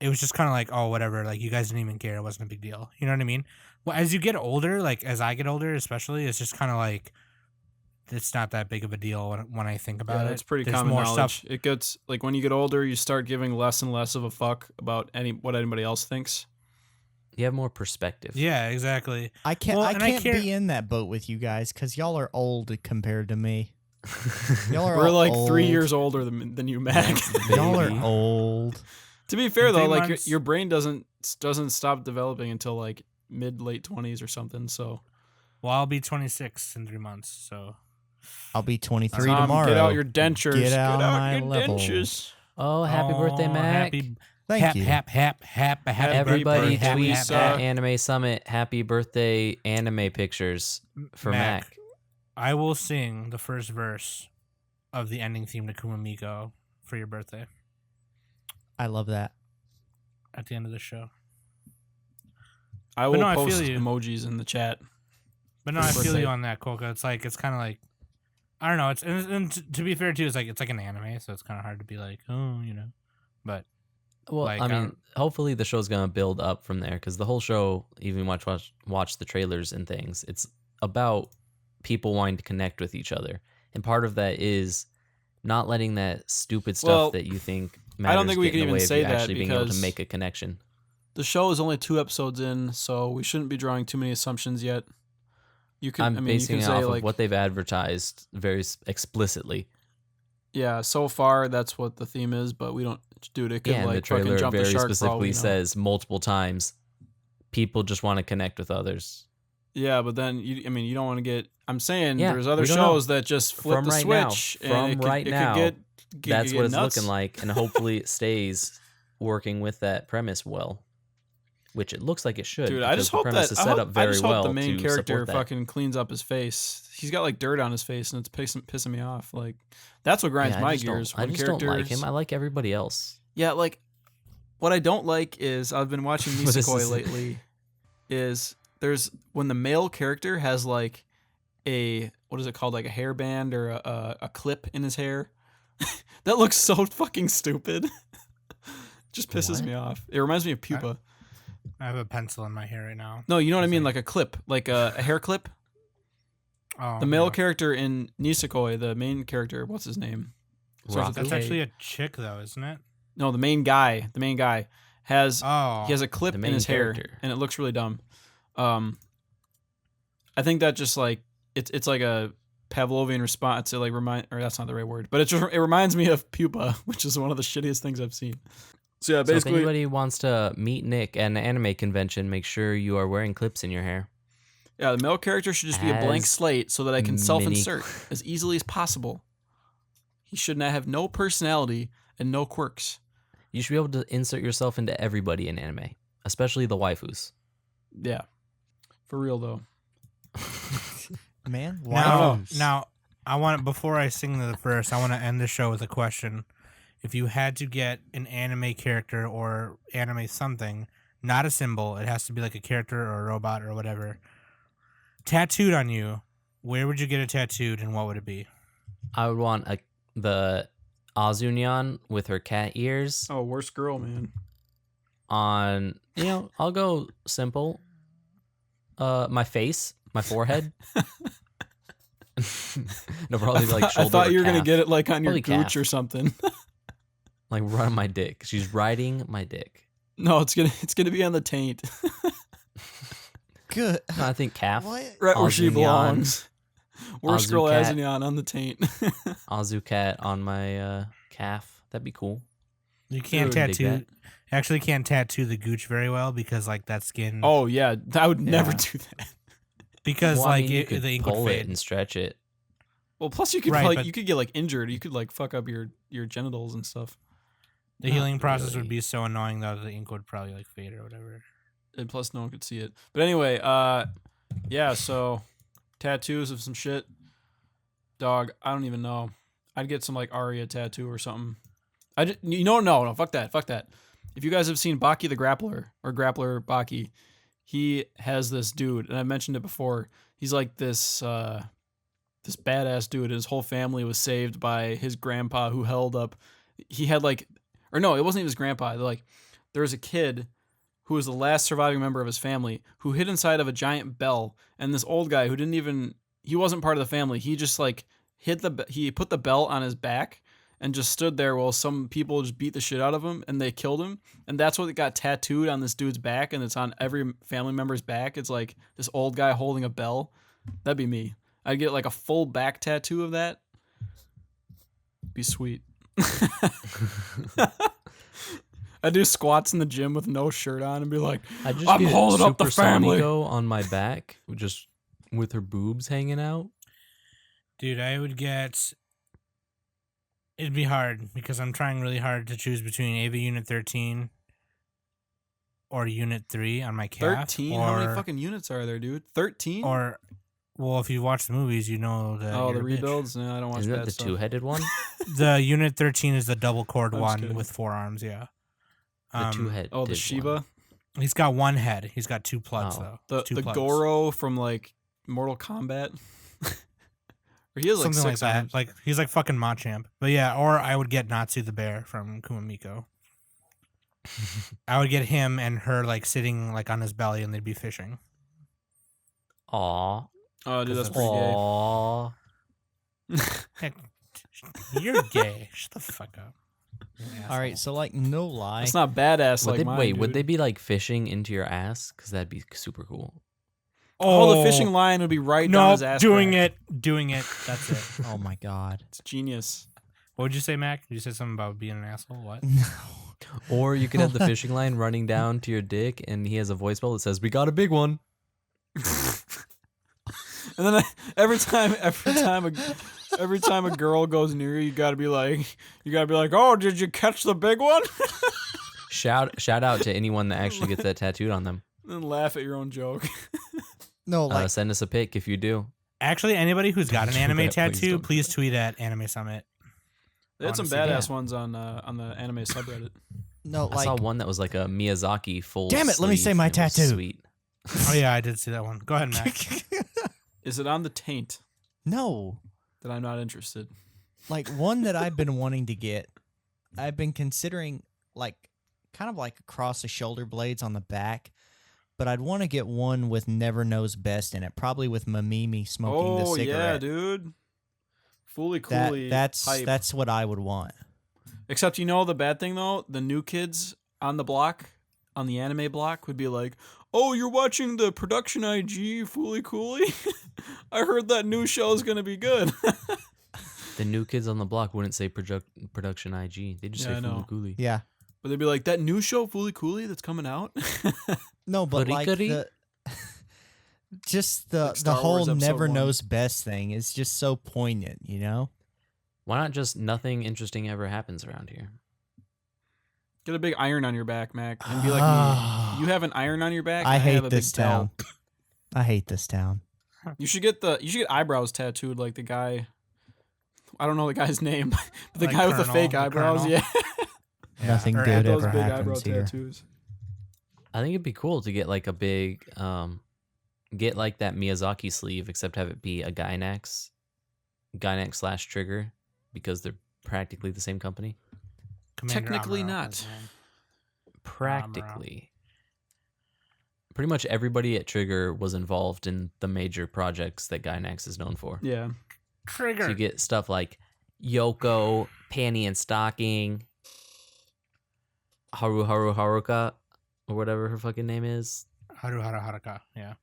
Speaker 4: it was just kind of like, oh, whatever. Like you guys didn't even care. It wasn't a big deal. You know what I mean? Well, as you get older, like as I get older, especially, it's just kind of like it's not that big of a deal when I think about it.
Speaker 3: It's pretty
Speaker 4: There's
Speaker 3: common
Speaker 4: more
Speaker 3: knowledge.
Speaker 4: stuff.
Speaker 3: It gets like when you get older, you start giving less and less of a fuck about what anybody else thinks.
Speaker 1: You have more perspective.
Speaker 4: Yeah, exactly.
Speaker 5: I can't.
Speaker 4: Well,
Speaker 5: I
Speaker 4: and I
Speaker 5: can't
Speaker 4: care-
Speaker 5: be in that boat with you guys because y'all are old compared to me. Y'all are
Speaker 3: We're
Speaker 5: all
Speaker 3: like
Speaker 5: old.
Speaker 3: 3 years older than you, Mac.
Speaker 5: Y'all are
Speaker 1: baby.
Speaker 5: old.
Speaker 3: To be fair
Speaker 4: In
Speaker 3: though,
Speaker 4: 3
Speaker 3: like
Speaker 4: months-
Speaker 3: your brain doesn't stop developing until like late 20s or something. So
Speaker 4: Well, I'll be 26 in 3 months, so
Speaker 5: I'll be 23
Speaker 3: Tom,
Speaker 5: tomorrow.
Speaker 3: get out your dentures.
Speaker 5: Get out
Speaker 3: your
Speaker 5: my level.
Speaker 3: dentures.
Speaker 1: Oh, happy birthday,
Speaker 4: Oh,
Speaker 1: Mac.
Speaker 5: Thank you.
Speaker 4: Happy
Speaker 1: Everybody
Speaker 3: birthday,
Speaker 1: tweet
Speaker 3: Lisa.
Speaker 1: at Anime Summit happy birthday anime pictures for Mac.
Speaker 4: I will sing the first verse of the ending theme to Kumamiko for your birthday
Speaker 5: I love that.
Speaker 4: at the end of the show.
Speaker 3: I will
Speaker 4: no, I
Speaker 3: post
Speaker 4: feel you.
Speaker 3: emojis in the chat.
Speaker 4: But no,
Speaker 3: For
Speaker 4: I
Speaker 3: his
Speaker 4: feel
Speaker 3: birthday.
Speaker 4: you on that, Kolka. It's kind of like I don't know. It's and to be fair too, it's like an anime, so it's kind of hard to be like, oh, you know. But
Speaker 1: Well,
Speaker 4: Like,
Speaker 1: I
Speaker 4: I
Speaker 1: mean,
Speaker 4: don't-
Speaker 1: hopefully the show's gonna build up from there because the whole show, even watch the trailers and things, it's about people wanting to connect with each other, and part of that is not letting that stupid stuff
Speaker 3: Well,
Speaker 1: that you think
Speaker 3: I
Speaker 1: matters
Speaker 3: don't think we
Speaker 1: get
Speaker 3: can
Speaker 1: in the
Speaker 3: even
Speaker 1: way
Speaker 3: say
Speaker 1: of you
Speaker 3: that
Speaker 1: actually being able to
Speaker 3: because-
Speaker 1: make a connection.
Speaker 3: The show is only 2 episodes in, so we shouldn't be drawing too many assumptions yet. You can,
Speaker 1: I'm
Speaker 3: I mean, you
Speaker 1: basing
Speaker 3: can
Speaker 1: it
Speaker 3: say
Speaker 1: off
Speaker 3: like,
Speaker 1: of what they've advertised very explicitly.
Speaker 3: yeah, so far that's what the theme is, but we don't, dude, it could
Speaker 1: Yeah, and the
Speaker 3: like fucking
Speaker 1: trailer
Speaker 3: jump the
Speaker 1: very
Speaker 3: shark for all we
Speaker 1: specifically
Speaker 3: know.
Speaker 1: says multiple times, people just want to connect with others.
Speaker 3: Yeah, but then you don't want to get. I'm saying
Speaker 1: Yeah,
Speaker 3: there's other
Speaker 1: we don't know.
Speaker 3: shows that just flip
Speaker 1: From
Speaker 3: the
Speaker 1: right now,
Speaker 3: switch.
Speaker 1: from
Speaker 3: and it could,
Speaker 1: right
Speaker 3: it
Speaker 1: now,
Speaker 3: could get
Speaker 1: That's what it's
Speaker 3: nuts.
Speaker 1: looking like, and hopefully it stays working with that premise well, which it looks like it should.
Speaker 3: Dude, I
Speaker 1: because
Speaker 3: just
Speaker 1: the
Speaker 3: hope
Speaker 1: premise
Speaker 3: that
Speaker 1: is
Speaker 3: I
Speaker 1: set
Speaker 3: hope,
Speaker 1: up very
Speaker 3: I just hope
Speaker 1: well
Speaker 3: the main
Speaker 1: to
Speaker 3: character
Speaker 1: support that.
Speaker 3: fucking cleans up his face. He's got like dirt on his face, and it's pissing me off. Like that's what grinds
Speaker 1: Yeah,
Speaker 3: my
Speaker 1: I just don't-
Speaker 3: gears.
Speaker 1: I
Speaker 3: When
Speaker 1: just don't like
Speaker 3: characters,
Speaker 1: him. I like everybody else.
Speaker 3: yeah, like what I don't like is I've been watching
Speaker 1: What is
Speaker 3: Nisekoi
Speaker 1: this?
Speaker 3: lately. Is there's when the male character has like a what is it called, like a hairband or a clip in his hair. That looks so fucking stupid. Just pisses
Speaker 1: What?
Speaker 3: me off. It reminds me of pupa.
Speaker 4: I have a pencil in my hair right now.
Speaker 3: No, you know what I
Speaker 4: It's
Speaker 3: mean,
Speaker 4: like-
Speaker 3: like a clip, like a hair clip.
Speaker 4: Oh,
Speaker 3: The male
Speaker 4: yeah.
Speaker 3: character in Nisekoi, the main character, what's his name? Starts with
Speaker 1: Raku?
Speaker 3: a
Speaker 4: That's
Speaker 3: K.
Speaker 4: actually a chick, though, isn't it?
Speaker 3: No, the main guy has
Speaker 4: Oh,
Speaker 3: he has a clip
Speaker 1: The
Speaker 3: in
Speaker 1: main
Speaker 3: his hair,
Speaker 1: character.
Speaker 3: and it looks really dumb. I think that just like it's like a Pavlovian response to like remind, or that's not the right word, but it reminds me of pupa, which is one of the shittiest things I've seen. So yeah,
Speaker 1: So if
Speaker 3: basically,
Speaker 1: anybody wants to meet Nick at an anime convention, make sure you are wearing clips in your hair.
Speaker 3: yeah, the male character should just be a blank
Speaker 1: As
Speaker 3: slate so that I can
Speaker 1: mini-
Speaker 3: self-insert as easily as possible. He should not have no personality and no quirks.
Speaker 1: You should be able to insert yourself into everybody in anime, especially the waifus.
Speaker 3: Yeah, for real though.
Speaker 5: Man,
Speaker 4: Now, I want before I sing the verse, I want to end the show with a question. If you had to get an anime character or anime something, not a symbol, it has to be like a character or a robot or whatever, tattooed on you, where would you get it tattooed and what would it be?
Speaker 1: I would want the Azunyan with her cat ears
Speaker 3: Oh, worst girl, man.
Speaker 1: on, I'll go simple. My face, my forehead. No, probably like shoulder.
Speaker 3: I thought
Speaker 1: or
Speaker 3: you were gonna
Speaker 1: calf.
Speaker 3: get it like on your
Speaker 1: Probably
Speaker 3: gooch
Speaker 1: calf.
Speaker 3: or something.
Speaker 1: Like right on my dick. She's riding my dick.
Speaker 3: No, it's gonna be on the taint,
Speaker 5: Good.
Speaker 1: No, I think calf.
Speaker 5: What?
Speaker 3: right where she
Speaker 1: Azunyan.
Speaker 3: belongs. Worst girl
Speaker 1: Azucat.
Speaker 3: Azunyan on the taint.
Speaker 1: Azucat on my calf. That'd be cool.
Speaker 4: You can't
Speaker 1: Dude, dig
Speaker 4: tattoo. Actually, can't tattoo the gooch very well because like that skin.
Speaker 3: Oh yeah, I would never
Speaker 5: Yeah.
Speaker 3: do that.
Speaker 4: because
Speaker 1: Well, I
Speaker 4: like
Speaker 1: mean, you could
Speaker 4: the ink would
Speaker 1: pull it
Speaker 4: fade.
Speaker 1: and stretch it.
Speaker 3: Well, plus you could
Speaker 4: Right,
Speaker 3: probably,
Speaker 4: but-
Speaker 3: you could get like injured. You could like fuck up your genitals and stuff.
Speaker 4: The
Speaker 1: Not
Speaker 4: healing process would
Speaker 1: really.
Speaker 4: be so annoying that the ink would probably like fade or whatever.
Speaker 3: And plus no one could see it. But anyway, yeah, so tattoos of some shit. Dog, I don't even know. I'd get some like Arya tattoo or something. No, fuck that. If you guys have seen Baki the Grappler or Grappler Baki, he has this dude, and I mentioned it before. He's like this this badass dude. His whole family was saved by his grandpa who held up. He had like, or no, it wasn't even his grandpa. There was a kid who was the last surviving member of his family who hid inside of a giant bell, and this old guy who he wasn't part of the family. He just like he put the bell on his back and just stood there while some people just beat the shit out of him and they killed him. And that's what got tattooed on this dude's back, and it's on every family member's back. It's like this old guy holding a bell. That'd be me. I'd get like a full back tattoo of that. Be sweet. I do squats in the gym with no shirt on and be like,
Speaker 1: I just
Speaker 3: I'm
Speaker 1: get
Speaker 3: holding up the
Speaker 1: Super
Speaker 3: family.
Speaker 1: Sonico on my back, just with her boobs hanging out.
Speaker 4: Dude, I would get. It'd be hard because I'm trying really hard to choose between Ava Unit 13 or Unit 3 on my calf.
Speaker 3: 13?
Speaker 4: Or,
Speaker 3: How many fucking units are there, dude? 13?
Speaker 4: Or, well, if you watch the movies, you know that.
Speaker 3: Oh, the
Speaker 4: you're a bitch.
Speaker 3: rebuilds? No, I don't watch
Speaker 1: Isn't that
Speaker 3: that
Speaker 1: the
Speaker 3: stuff.
Speaker 1: two-headed one?
Speaker 4: The Unit 13 is the double cord
Speaker 3: I'm just
Speaker 4: one
Speaker 3: kidding.
Speaker 4: with 4 arms, yeah.
Speaker 1: The two-headed
Speaker 3: Oh, the Shiva?
Speaker 1: one.
Speaker 4: He's got 1 head. He's got 2 plugs,
Speaker 1: Oh.
Speaker 4: though.
Speaker 3: The
Speaker 4: 2 plugs.
Speaker 3: Goro from like Mortal Kombat? Or he has like
Speaker 4: Something like
Speaker 3: 6
Speaker 4: that.
Speaker 3: arms.
Speaker 4: Like he's like fucking Machamp. But yeah, or I would get Natsu the bear from Kumamiko. I would get him and her like sitting like on his belly and they'd be fishing.
Speaker 1: Aw.
Speaker 3: Oh, dude, that's
Speaker 4: Because
Speaker 3: pretty gay.
Speaker 1: Aw.
Speaker 4: Heck, you're gay. Shut the fuck up. You
Speaker 5: All right,
Speaker 4: asshole.
Speaker 5: so like no lie.
Speaker 3: It's not badass like mine,
Speaker 1: Would
Speaker 3: dude.
Speaker 1: they be like fishing into your ass? Because that'd be super cool.
Speaker 3: Oh, the fishing line would be right down
Speaker 4: No,
Speaker 3: his ass.
Speaker 4: doing
Speaker 3: crack.
Speaker 4: it. That's it.
Speaker 5: Oh my god.
Speaker 3: It's genius.
Speaker 4: What would you say, Mac? Did you say something about being an asshole? What?
Speaker 5: No.
Speaker 1: Or you could have the fishing line running down to your dick, and he has a voice bell that says, "We got a big one."
Speaker 3: And then every time a girl goes near you, you gotta be like, oh, did you catch the big one?
Speaker 1: Shout out to anyone that actually gets that tattooed on them.
Speaker 3: And laugh at your own joke.
Speaker 5: No, like
Speaker 1: Send us a pic if you do.
Speaker 4: Actually, anybody who's got an
Speaker 1: Don't do
Speaker 4: anime
Speaker 1: that, please
Speaker 4: tattoo,
Speaker 1: don't.
Speaker 4: please tweet at Anime Summit.
Speaker 3: They had some
Speaker 4: Honestly,
Speaker 3: badass ones on the anime subreddit.
Speaker 5: no,
Speaker 1: I saw
Speaker 5: like
Speaker 1: one that was like a Miyazaki full.
Speaker 5: Damn it, let me
Speaker 1: sleeve,
Speaker 5: say my
Speaker 1: and it was
Speaker 5: tattoo.
Speaker 1: Sweet.
Speaker 4: Oh yeah, I did see that one. Go ahead, Mac.
Speaker 3: Is it on the taint?
Speaker 5: no,
Speaker 3: That I'm not interested.
Speaker 5: like one that I've been wanting to get. I've been considering like kind of like across the shoulder blades on the back, but I'd want to get one with Never Knows Best in it, probably with Mamimi smoking the
Speaker 3: Oh yeah,
Speaker 5: cigarette.
Speaker 3: dude. Fully
Speaker 5: That,
Speaker 3: coolly. hype.
Speaker 5: that's what I would want.
Speaker 3: Except you know the bad thing though, the new kids on the block, on the anime block, would be like, "Oh, you're watching the production IG Fully Coolly? I heard that new show's gonna be good."
Speaker 1: The new kids on the block wouldn't say production IG. They just
Speaker 3: Yeah, I
Speaker 1: say
Speaker 3: know.
Speaker 1: Fulukuli.
Speaker 5: Yeah.
Speaker 3: But they'd be like, that new show, Fooly Cooley, that's coming out?
Speaker 5: No, but
Speaker 1: Goody
Speaker 5: like
Speaker 1: goody?
Speaker 5: the
Speaker 3: Star
Speaker 5: whole
Speaker 3: Wars Episode
Speaker 5: never
Speaker 3: 1.
Speaker 5: knows best thing is just so poignant, you know?
Speaker 1: Why not just nothing interesting ever happens around here?
Speaker 3: Get a big iron on your back, Mac, and be like me. You have an iron on your back.
Speaker 5: I
Speaker 3: and have
Speaker 5: hate
Speaker 3: a
Speaker 5: this
Speaker 3: big belt.
Speaker 5: town. I hate this town.
Speaker 3: You should get eyebrows tattooed like the guy. I don't know the guy's name, but the
Speaker 4: Like
Speaker 3: guy with the
Speaker 4: Colonel,
Speaker 3: fake
Speaker 4: the
Speaker 3: eyebrows.
Speaker 4: Colonel?
Speaker 3: Yeah,
Speaker 5: Nothing
Speaker 4: or
Speaker 5: good
Speaker 3: those
Speaker 5: ever
Speaker 3: big eyebrow
Speaker 5: happens here.
Speaker 3: tattoos.
Speaker 1: I think it'd be cool to get like a big, get like that Miyazaki sleeve, except have it be a Gynax / Trigger, because they're practically the same company.
Speaker 4: Commander
Speaker 3: Technically
Speaker 4: Amuro
Speaker 3: not.
Speaker 4: is the name.
Speaker 1: Practically. Pretty much everybody at Trigger was involved in the major projects that Gynax is known for.
Speaker 3: Yeah.
Speaker 4: Trigger.
Speaker 1: So you get stuff like Yoko, Panty and Stocking, Haru Haruka, or whatever her fucking name is.
Speaker 4: Haru Haraka. Yeah.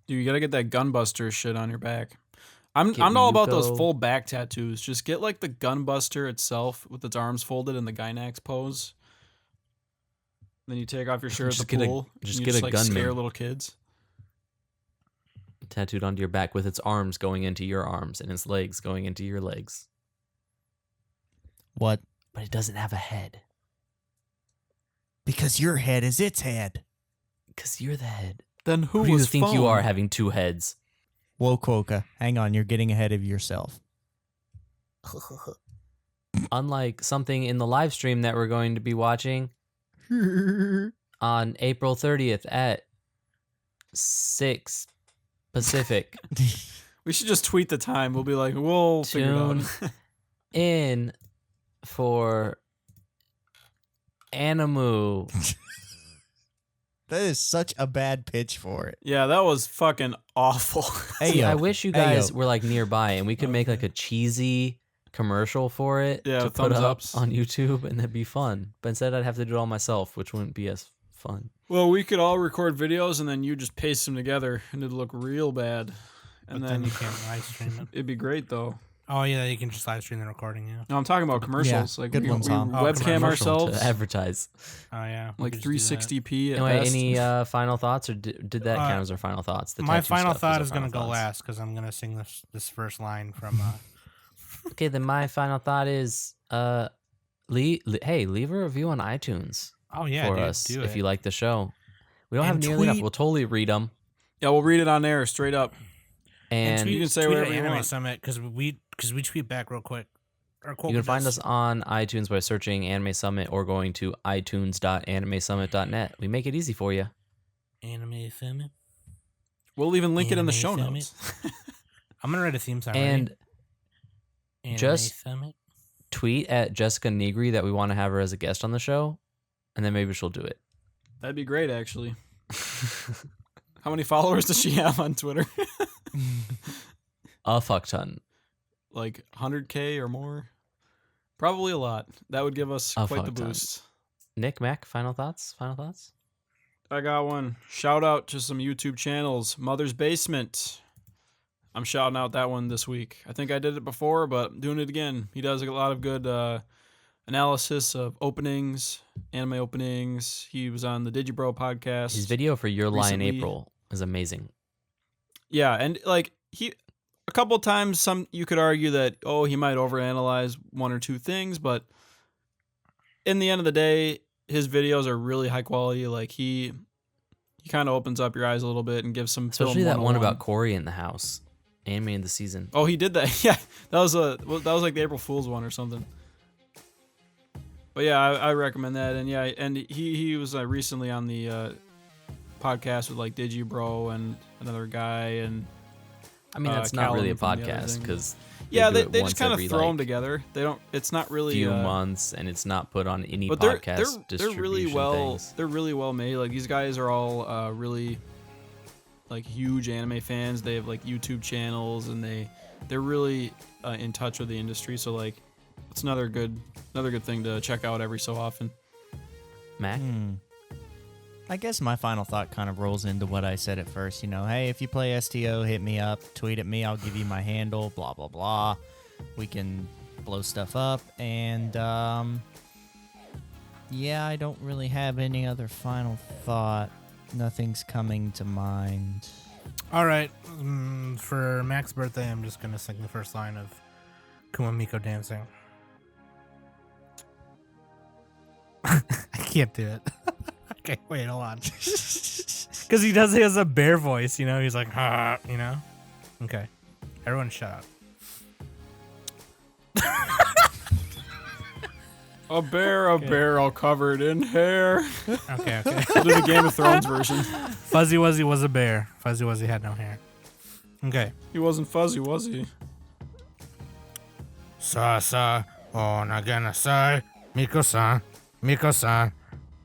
Speaker 3: Dude, you gotta get that Gunbuster shit on your back. I'm
Speaker 1: Get
Speaker 3: all about those
Speaker 1: Ryuko.
Speaker 3: full back tattoos. Just get like the Gunbuster itself with its arms folded in the Gynax pose. Then you take off your shirt
Speaker 1: Just
Speaker 3: at the
Speaker 1: get a-
Speaker 3: pool.
Speaker 1: just
Speaker 3: and
Speaker 1: get
Speaker 3: you
Speaker 1: a
Speaker 3: like
Speaker 1: gunman.
Speaker 3: scare little kids.
Speaker 1: Tattooed onto your back with its arms going into your arms and its legs going into your legs.
Speaker 5: What?
Speaker 1: But it doesn't have a head.
Speaker 5: Because your head is its head.
Speaker 1: Because you're the head.
Speaker 3: Then who
Speaker 1: do you
Speaker 3: was
Speaker 1: think you
Speaker 3: phone?
Speaker 1: are having two heads?
Speaker 5: Whoa, Quokka. Hang on, you're getting ahead of yourself.
Speaker 1: Unlike something in the live stream that we're going to be watching on April 30th at 6 Pacific.
Speaker 3: We should just tweet the time. We'll be like, we'll figure it
Speaker 1: Tune
Speaker 3: out.
Speaker 1: in for Animu.
Speaker 5: That is such a bad pitch for it.
Speaker 3: Yeah, that was fucking awful.
Speaker 5: Hey,
Speaker 1: See,
Speaker 5: yo.
Speaker 1: I wish you
Speaker 5: Hey,
Speaker 1: guys
Speaker 5: yo.
Speaker 1: were like nearby and we could make like a cheesy commercial for it
Speaker 3: Yeah,
Speaker 1: to
Speaker 3: with
Speaker 1: put
Speaker 3: thumbs
Speaker 1: up
Speaker 3: ups.
Speaker 1: on YouTube, and that'd be fun. But instead, I'd have to do it all myself, which wouldn't be as fun.
Speaker 3: Well, we could all record videos and then you just paste them together and it'd look real bad. And
Speaker 4: But then you can't live stream it.
Speaker 3: it'd be great though.
Speaker 4: Oh yeah, you can just live stream the recording. Yeah.
Speaker 3: No, I'm talking about commercials. Like
Speaker 5: good
Speaker 3: we,
Speaker 5: one,
Speaker 3: we
Speaker 5: Tom.
Speaker 4: Oh,
Speaker 3: webcam
Speaker 4: commercial
Speaker 3: ourselves
Speaker 1: to advertise.
Speaker 4: Oh yeah. we
Speaker 3: like
Speaker 4: could just do that.
Speaker 3: 360p at
Speaker 1: Anyway,
Speaker 3: best.
Speaker 1: any final thoughts, or did that count as our final thoughts? The
Speaker 4: My
Speaker 1: tattoo
Speaker 4: final
Speaker 1: stuff
Speaker 4: thought
Speaker 1: our
Speaker 4: is gonna
Speaker 1: final
Speaker 4: go
Speaker 1: thoughts.
Speaker 4: last because I'm gonna sing this first line from.
Speaker 1: Okay, then my final thought is, hey, leave a review on iTunes
Speaker 4: Oh yeah,
Speaker 1: for
Speaker 4: dude,
Speaker 1: us
Speaker 4: do
Speaker 1: if
Speaker 4: it.
Speaker 1: you like the show. We don't have
Speaker 4: And
Speaker 1: nearly enough.
Speaker 4: tweet-
Speaker 1: We'll totally read them.
Speaker 3: Yeah, we'll read it on air straight up.
Speaker 1: And
Speaker 4: tweet,
Speaker 3: you can say
Speaker 4: tweet
Speaker 3: whatever
Speaker 4: at
Speaker 3: you
Speaker 4: Anime
Speaker 3: want.
Speaker 4: Summit because we tweet back real quick.
Speaker 1: you can find us on iTunes by searching Anime Summit or going to itunes.animesummit.net. We make it easy for you.
Speaker 4: Anime Summit.
Speaker 3: We'll even link it in the
Speaker 4: Anime
Speaker 3: show
Speaker 4: Summit.
Speaker 3: notes.
Speaker 4: I'm gonna write a theme song.
Speaker 1: And
Speaker 4: ready? Anime
Speaker 1: just-
Speaker 4: Summit.
Speaker 1: tweet at Jessica Negri that we want to have her as a guest on the show, and then maybe she'll do it.
Speaker 3: That'd be great, actually. How many followers does she have on Twitter?
Speaker 1: A fuck ton.
Speaker 3: Like 100K or more? Probably a lot. That would give us
Speaker 1: A
Speaker 3: quite the
Speaker 1: fuck ton.
Speaker 3: boost.
Speaker 1: Nick, Mac, final thoughts? Final thoughts?
Speaker 3: I got one. Shout out to some YouTube channels. Mother's Basement. I'm shouting out that one this week. I think I did it before, but I'm doing it again. He does a lot of good analysis of openings, anime openings. He was on the Digibro podcast.
Speaker 1: His video for Your Lie in
Speaker 3: recently.
Speaker 1: April is amazing.
Speaker 3: Yeah, and like a couple times you could argue that he might overanalyze one or two things, but in the end of the day, his videos are really high quality. Like he kind of opens up your eyes a little bit and gives some
Speaker 1: Especially
Speaker 3: film
Speaker 1: that one
Speaker 3: 101.
Speaker 1: about Corey in the house. Anime in the season.
Speaker 3: Oh, he did that. Yeah, that was like the April Fool's one or something. But yeah, I recommend that. And yeah, and he was recently on the podcast with like Digibro and another guy, and
Speaker 1: I mean, that's not really a
Speaker 3: Callum from the other
Speaker 1: podcast
Speaker 3: thing.
Speaker 1: because
Speaker 3: yeah,
Speaker 1: do
Speaker 3: they
Speaker 1: it
Speaker 3: just kind of
Speaker 1: once
Speaker 3: throw them
Speaker 1: every,
Speaker 3: together. They don't. It's not really
Speaker 1: few months, and it's not put on any
Speaker 3: but
Speaker 1: podcast
Speaker 3: they're really
Speaker 1: distribution
Speaker 3: well
Speaker 1: things.
Speaker 3: they're really well made. Like these guys are all really like huge anime fans. They have like YouTube channels, and they're really in touch with the industry. So like it's another good thing to check out every so often.
Speaker 1: Mac?
Speaker 5: I guess my final thought kind of rolls into what I said at first. You know, hey, if you play STO, hit me up, tweet at me, I'll give you my handle, blah, blah, blah. We can blow stuff up. And Yeah, I don't really have any other final thought. Nothing's coming to mind.
Speaker 4: All right, for Mac's birthday, I'm just gonna sing the first line of Kumamiko dancing. I can't do it. Okay, wait, hold on. Because he has a bear voice, you know? He's like, ha, you know? Okay, everyone shut up.
Speaker 3: A bear, all covered in hair.
Speaker 4: Okay.
Speaker 3: I'll do the Game of Thrones version.
Speaker 4: Fuzzy Wuzzy was a bear. Fuzzy Wuzzy had no hair. Okay.
Speaker 3: He wasn't fuzzy, was he?
Speaker 4: Sa, onagenasai, Miko-san,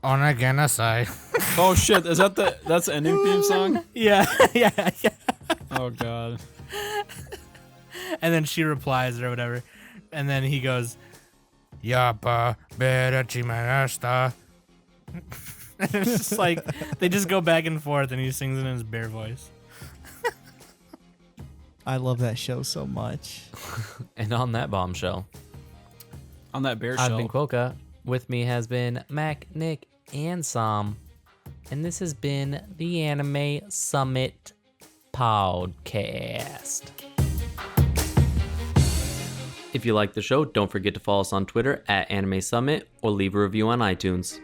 Speaker 4: onagenasai.
Speaker 3: Oh shit, is that that's the ending theme song?
Speaker 4: Yeah.
Speaker 3: Oh god.
Speaker 4: And then she replies or whatever. And then he goes, Yappa bera chimanasta. And it's just like, they just go back and forth and he sings it in his bear voice.
Speaker 5: I love that show so much.
Speaker 1: And on that bombshell,
Speaker 3: On that bear
Speaker 1: I've
Speaker 3: shell.
Speaker 1: been Quokka. With me has been Mac, Nick, and Sam. And this has been the Anime Summit Podcast. If you like the show, don't forget to follow us on Twitter at Anime Summit or leave a review on iTunes.